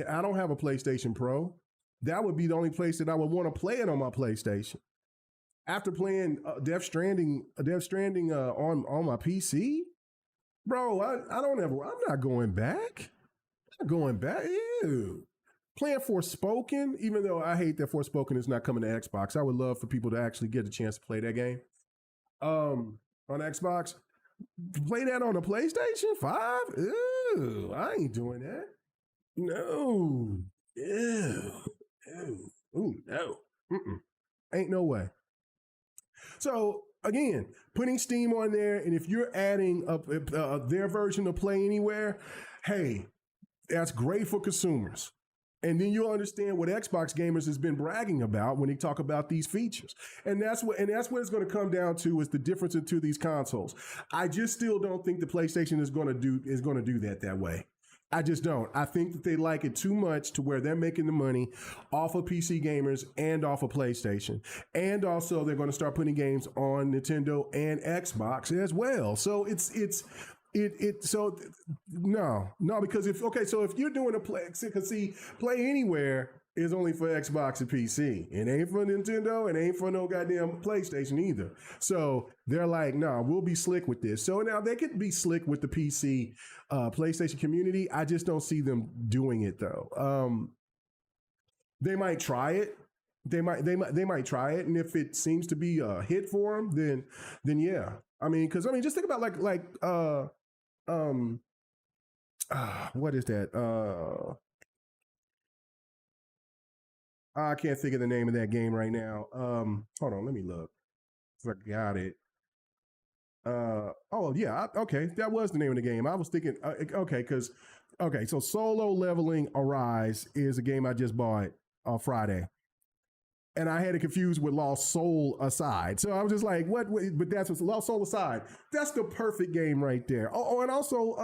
I don't have a PlayStation Pro. That would be the only place that I would want to play it on my PlayStation. After playing Death Stranding on my PC, bro, I'm not going back. Ew. Playing Forspoken, even though I hate that Forspoken is not coming to Xbox. I would love for people to actually get a chance to play that game. On Xbox. Play that on a PlayStation 5? Ew, I ain't doing that. No. Ew. Ooh, no. Ain't no way. So, again, putting Steam on there, and if you're adding their version of Play Anywhere, hey, that's great for consumers. And then you'll understand what Xbox gamers has been bragging about when they talk about these features. And that's what it's going to come down to, is the difference into these consoles. I just still don't think the PlayStation is going to do that way. I just don't. I think that they like it too much to where they're making the money off of PC gamers and off of PlayStation. And also they're going to start putting games on Nintendo and Xbox as well. So it's No, because if you're doing a play, because see, Play Anywhere is only for Xbox and PC. It ain't for Nintendo. It ain't for no goddamn PlayStation either. So they're like, no, we'll be slick with this. So now they could be slick with the PC, PlayStation community. I just don't see them doing it though. They might try it. They might try it, and if it seems to be a hit for them, then yeah. I mean, because just think about what is that? I can't think of the name of that game right now. Hold on, let me look. I got it. Oh yeah, okay, that was the name of the game. I was thinking, so Solo Leveling Arise is a game I just bought on Friday. And I had it confused with Lost Soul Aside. So I was just like, what? But that's what's Lost Soul Aside. That's the perfect game right there. Oh, and also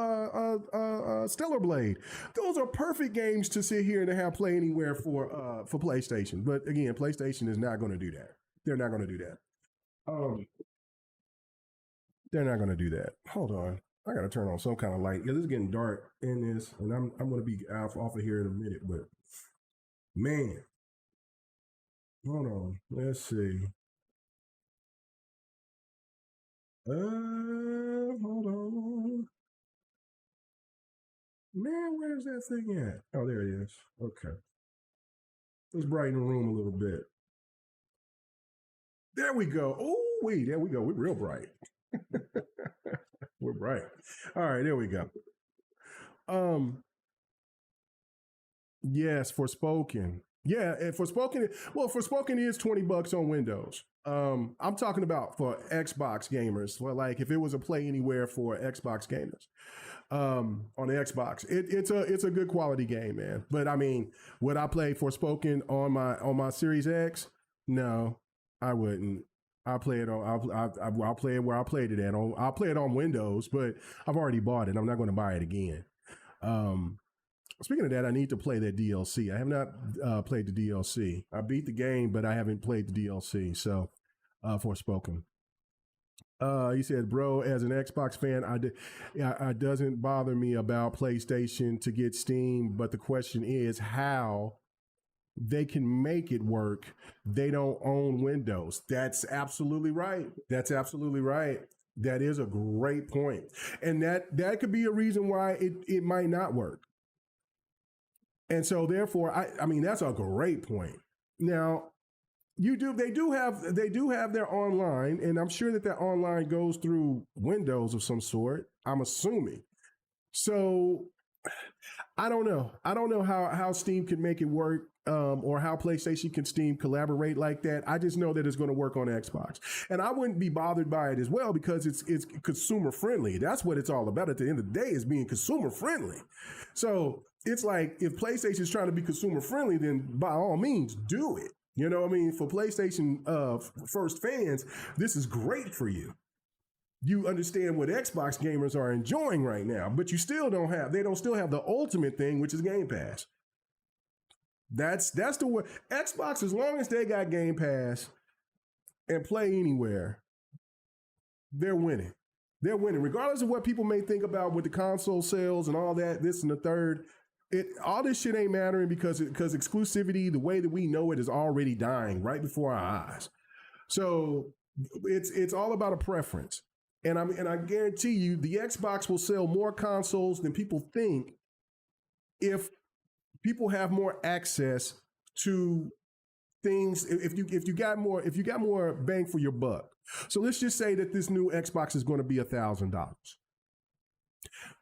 Stellar Blade. Those are perfect games to sit here and to have Play Anywhere for PlayStation. But again, PlayStation is not going to do that. They're not going to do that. They're not going to do that. Hold on. I got to turn on some kind of light because it's getting dark in this. And I'm going to be off of here in a minute. But man. Hold on. Let's see. Hold on. Man, where's that thing at? Oh, there it is. Okay. Let's brighten the room a little bit. There we go. Oh, wait, there we go. We're real bright. We're bright. All right, there we go. Yes, Forspoken. Yeah, and Forspoken is $20 on Windows. I'm talking about for Xbox gamers. For like if it was a Play Anywhere for Xbox gamers. On the Xbox, it's a good quality game, man. But I mean, would I play Forspoken on my Series X? No, I wouldn't. I'll play it on. I'll play it where I played it at. I'll play it on Windows, but I've already bought it. I'm not going to buy it again. Speaking of that, I need to play that DLC. I have not played the DLC. I beat the game, but I haven't played the DLC. So, Forspoken. He said, bro, as an Xbox fan, it doesn't bother me about PlayStation to get Steam, but the question is how they can make it work. They don't own Windows. That's absolutely right. That's absolutely right. That is a great point. And that could be a reason why it might not work. And so therefore, I mean, that's a great point. Now, they do have their online, and I'm sure that online goes through Windows of some sort, I'm assuming. So I don't know. I don't know how Steam can make it work, or how PlayStation can Steam collaborate like that. I just know that it's going to work on Xbox. And I wouldn't be bothered by it as well because it's consumer friendly. That's what it's all about at the end of the day, is being consumer friendly. So it's like if PlayStation is trying to be consumer friendly, then by all means do it. You know what I mean? For PlayStation first fans, this is great for you. You understand what Xbox gamers are enjoying right now, but they don't still have the ultimate thing, which is Game Pass. That's the way Xbox, as long as they got Game Pass and Play Anywhere, they're winning. They're winning. Regardless of what people may think about with the console sales and all that, this and the third, all this shit ain't mattering because exclusivity, the way that we know it, is already dying right before our eyes. So it's all about a preference. And I guarantee you the Xbox will sell more consoles than people think if people have more access to things, if you got more bang for your buck. So let's just say that this new Xbox is going to be $1,000.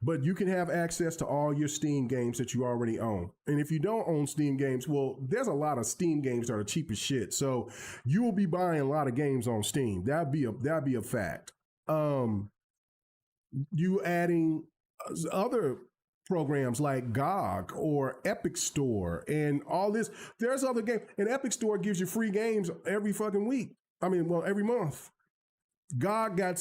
But you can have access to all your Steam games that you already own. And if you don't own Steam games, well, there's a lot of Steam games that are cheap as shit. So you will be buying a lot of games on Steam. That'd be a fact. You adding other programs like GOG or Epic Store and all this. There's other games. And Epic Store gives you free games every fucking week. Every month. GOG got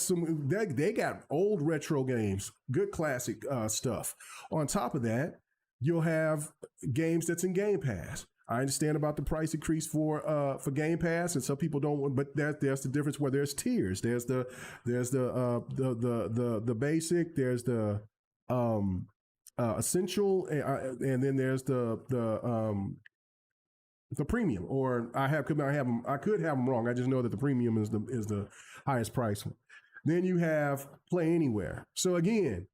they got old retro games, good classic stuff. On top of that, you'll have games that's in Game Pass. I understand about the price increase for Game Pass, and some people don't. But there's the difference where there's tiers. There's the basic. There's the essential, and then there's the premium. Or I could have them wrong. I just know that the premium is the highest price. Then you have Play Anywhere. So again,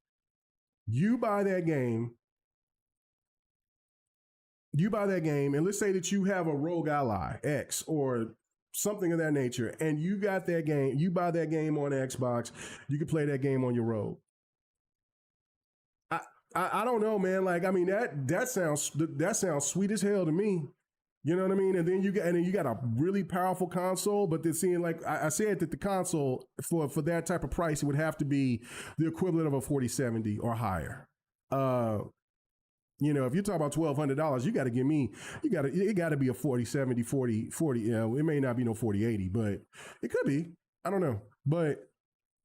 you buy that game. And let's say that you have a Rogue Ally X or something of that nature, and you got that game, you buy that game on Xbox, you can play that game on your Rogue. I don't know, man. Like, I mean, that sounds sweet as hell to me. You know what I mean? And then you got a really powerful console, but they're seeing, like I said, that the console for that type of price, it would have to be the equivalent of a 4070 or higher. You know, if you're talking about $1,200, you got to give me, it got to be a 4070, 40, you know, it may not be no 4080, but it could be. I don't know. But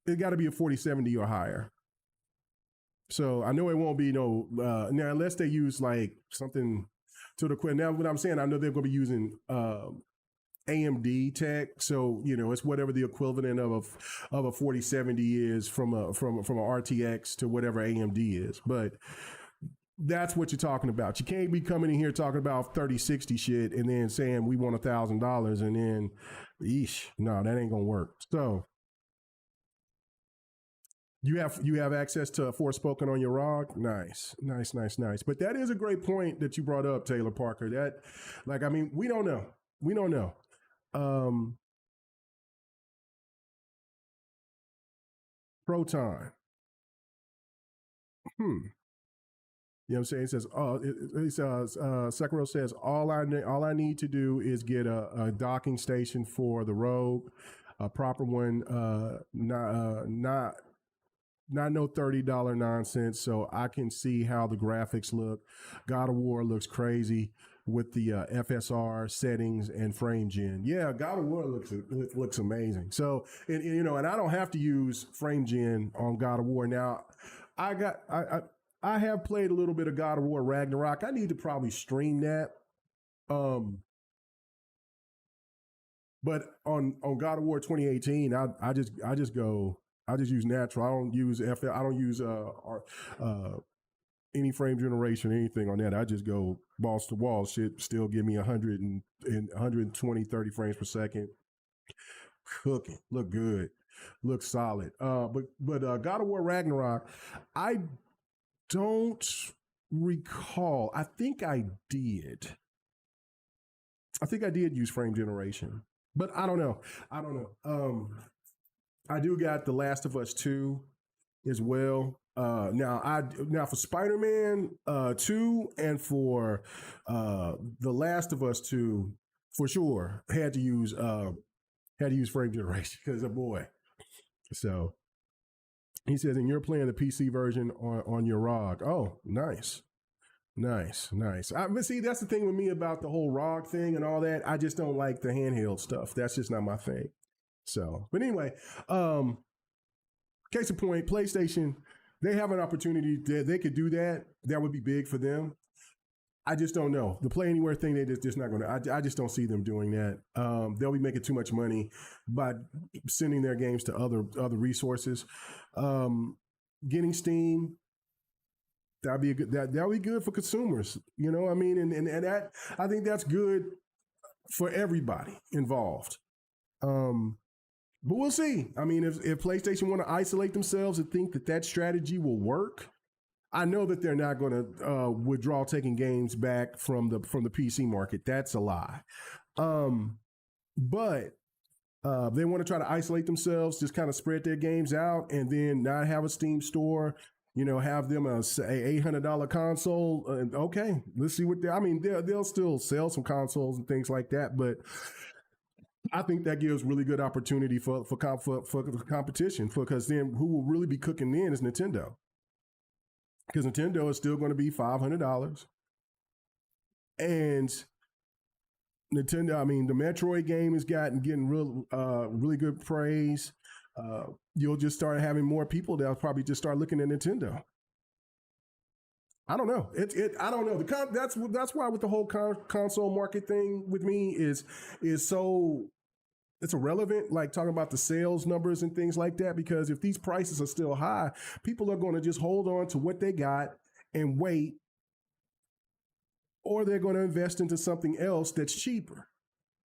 it got to be a 4070 or higher. So I know it won't be no, now unless they use like something to the, now what I'm saying, I know they're going to be using AMD tech. So, you know, it's whatever the equivalent of a 4070 is from a RTX to whatever AMD is. But that's what you're talking about. You can't be coming in here talking about 3060 shit and then saying we want $1,000 and then, no, that ain't gonna work. So you have access to Forspoken on your ROG. Nice. But that is a great point that you brought up, Taylor Parker. That, like, I mean, we don't know. Proton. You know what I'm saying? It says, Sekiro says, all I need to do is get a docking station for the Rogue, a proper one, not no $30 nonsense. So I can see how the graphics look. God of War looks crazy with the FSR settings and frame gen. Yeah, God of War looks amazing. So, you know, and I don't have to use frame gen on God of War. Now, I have played a little bit of God of War Ragnarok. I need to probably stream that. But on God of War 2018, I just use natural. I don't use I don't use any frame generation, anything on that. I just go balls to wall. Shit still give me 100 and 120, 30 frames per second. Cooking. Look good. Look solid. But God of War Ragnarok, I don't recall. I think I did use frame generation, but I don't know. I do got The Last of Us 2 as well. Now for Spider-Man 2 and for The Last of Us 2, for sure, had to use frame generation because boy. So he says, and you're playing the PC version on your ROG. Oh, nice. But see, that's the thing with me about the whole ROG thing and all that. I just don't like the handheld stuff. That's just not my thing. So, but anyway, case in point, PlayStation, they have an opportunity that they could do that. That would be big for them. I just don't know. The Play Anywhere thing, they're just not going to, I just don't see them doing that. They'll be making too much money by sending their games to other resources. Getting Steam, that'd be good for consumers. You know, I mean, and that, I think that's good for everybody involved. But we'll see. I mean, if PlayStation want to isolate themselves and think that strategy will work, I know that they're not going to withdraw taking games back from the PC market. That's a lie. But they want to try to isolate themselves, just kind of spread their games out, and then not have a Steam store. You know, have them a $800 console. Okay, let's see what they'll still sell some consoles and things like that, but I think that gives really good opportunity for competition, because then who will really be cooking then is Nintendo. Because Nintendo is still going to be $500. And Nintendo, I mean, the Metroid game is getting really good praise. You'll just start having more people that'll probably just start looking at Nintendo. I don't know. I don't know. That's why with the whole console market thing with me is so it's irrelevant. Like talking about the sales numbers and things like that, because if these prices are still high, people are going to just hold on to what they got and wait, or they're going to invest into something else that's cheaper.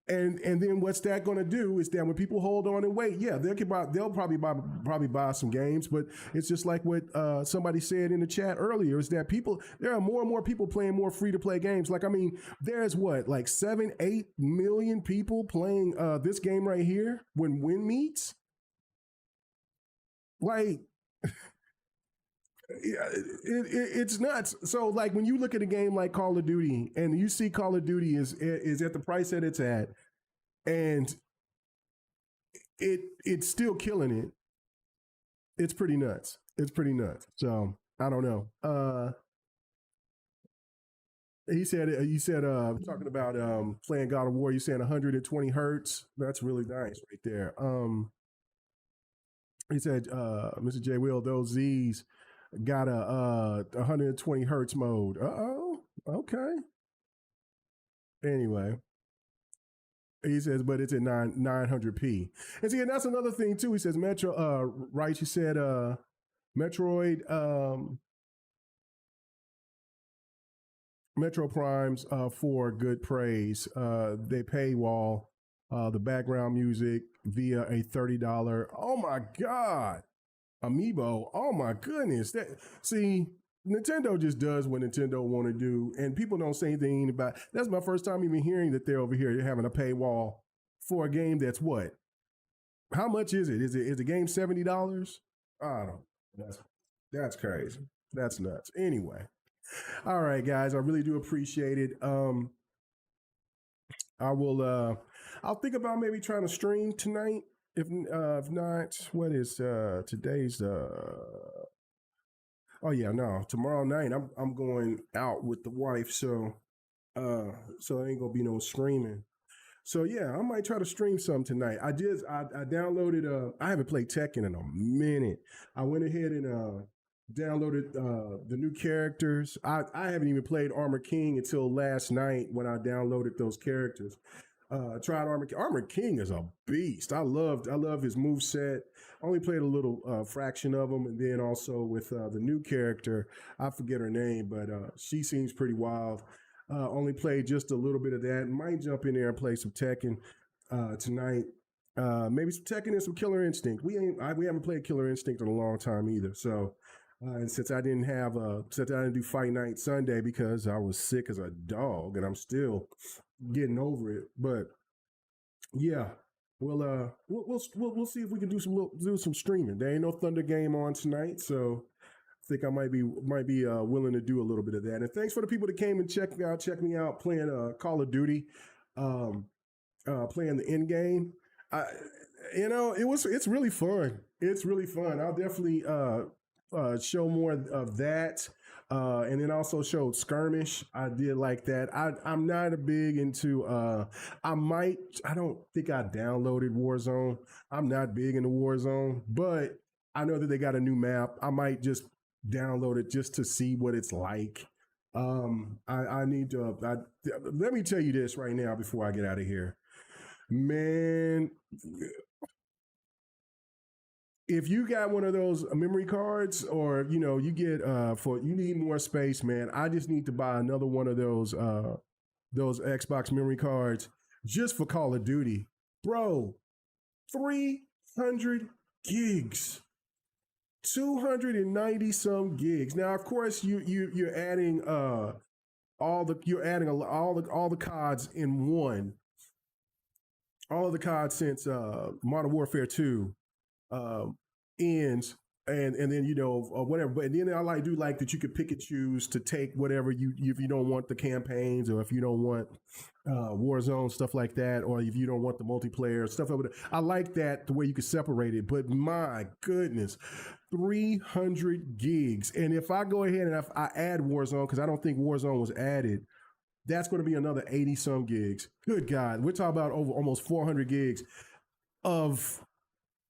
And then what's that going to do is that when people hold on and wait, yeah, they'll probably buy some games, but it's just like what somebody said in the chat earlier is that there are more and more people playing more free to play games. Like, I mean, there's what, like 7-8 million people playing this game right here when Win meets. Like, it's nuts. So like when you look at a game like Call of Duty and you see Call of Duty is at the price that it's at, and it's still killing it. It's pretty nuts. It's pretty nuts. So I don't know. You said talking about playing God of War. You saying 120 hertz. That's really nice right there. He said, Mr. J. Will, those Z's got a 120 hertz mode. Uh-oh. Okay. Anyway. He says, but it's at 900p. And see, and that's another thing too. He says, right, you said Metroid, Metro Primes for good praise. They paywall the background music via a $30. Oh my God. Amiibo. Oh my goodness. See, Nintendo just does what Nintendo want to do, and people don't say anything about. That's my first time even hearing that they're over here having a paywall for a game that's what? How much is it? Is the game $70? I don't know. That's crazy. That's nuts. Anyway, all right, guys. I really do appreciate it. I will. I'll think about maybe trying to stream tonight. If not, what is today's? Oh yeah, no. Tomorrow night I'm going out with the wife, so there ain't gonna be no screaming. So yeah, I might try to stream some tonight. I downloaded. I haven't played Tekken in a minute. I went ahead and downloaded the new characters. I haven't even played Armor King until last night when I downloaded those characters. Tried Armor King is a beast. I love his moveset. Only played a little fraction of them, and then also with the new character, I forget her name, but she seems pretty wild. Only played just a little bit of that. Might jump in there and play some Tekken tonight. Maybe some Tekken and some Killer Instinct. We haven't played Killer Instinct in a long time either. So, and since I didn't do Fight Night Sunday because I was sick as a dog, and I'm still getting over it. But yeah, we'll see if we can do some streaming. There ain't no Thunder game on tonight, so I think I might be willing to do a little bit of that. And thanks for the people that came and checked me out playing Call of Duty, playing the end game. It's really fun. It's really fun. I'll definitely show more of that. And then also showed Skirmish. I did like that. I'm not a big into, I don't think I downloaded Warzone. I'm not big into Warzone, but I know that they got a new map. I might just download it just to see what it's like. I need to, let me tell you this right now before I get out of here. Man, if you got one of those memory cards, or you get you need more space, man, I just need to buy another one of those Xbox memory cards just for Call of Duty, bro. 300 gigs, 290 some gigs. Now, of course, you're adding all the CODs in one. All of the CODs since Modern Warfare 2 ends, and then whatever. But then I do like that you could pick and choose to take whatever if you don't want the campaigns, or if you don't want Warzone, stuff like that, or if you don't want the multiplayer stuff over there. I like that, the way you can separate it. But my goodness, 300 gigs. And if I go ahead and if I add Warzone, because I don't think Warzone was added, that's going to be another 80 some gigs. Good God. We're talking about over almost 400 gigs of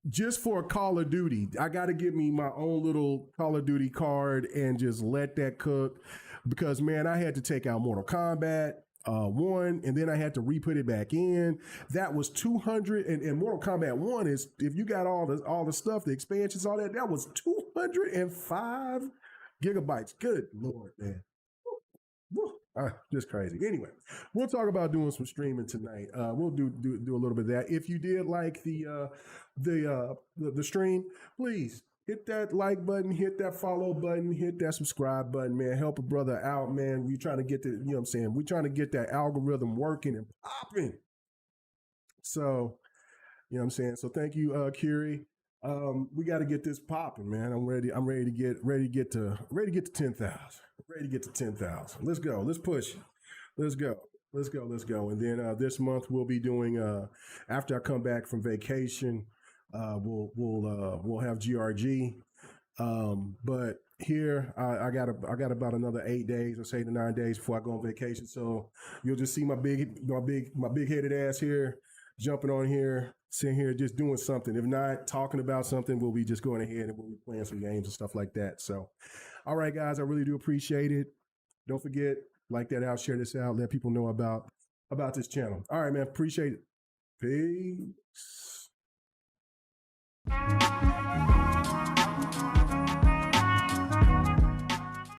just for Call of Duty, I got to get me my own little Call of Duty card and just let that cook. Because man, I had to take out Mortal Kombat 1, and then I had to re-put it back in. That was 200, and Mortal Kombat 1 is, if you got all the stuff, the expansions, all that, that was 205 gigabytes. Good Lord, man. Just crazy. Anyway, we'll talk about doing some streaming tonight. We'll do a little bit of that. If you did like the stream, please hit that like button, hit that follow button, hit that subscribe button, man. Help a brother out, man. We trying to get the, you know what I'm saying? We're trying to get that algorithm working and popping. So, you know what I'm saying? So thank you, Kiri. We got to get this popping, man. I'm ready to get to 10,000. Ready to get to 10,000. Let's go. Let's push. Let's go. And then this month we'll be doing after I come back from vacation, we'll have GRG. But here I got about another 8 days or 8 to 9 days before I go on vacation. So you'll just see my big headed ass here jumping on here, sitting here just doing something. If not talking about something, we'll be just going ahead and we'll be playing some games and stuff like that. So, all right, guys, I really do appreciate it. Don't forget, like that out, share this out, let people know about this channel. All right, man, appreciate it. Peace.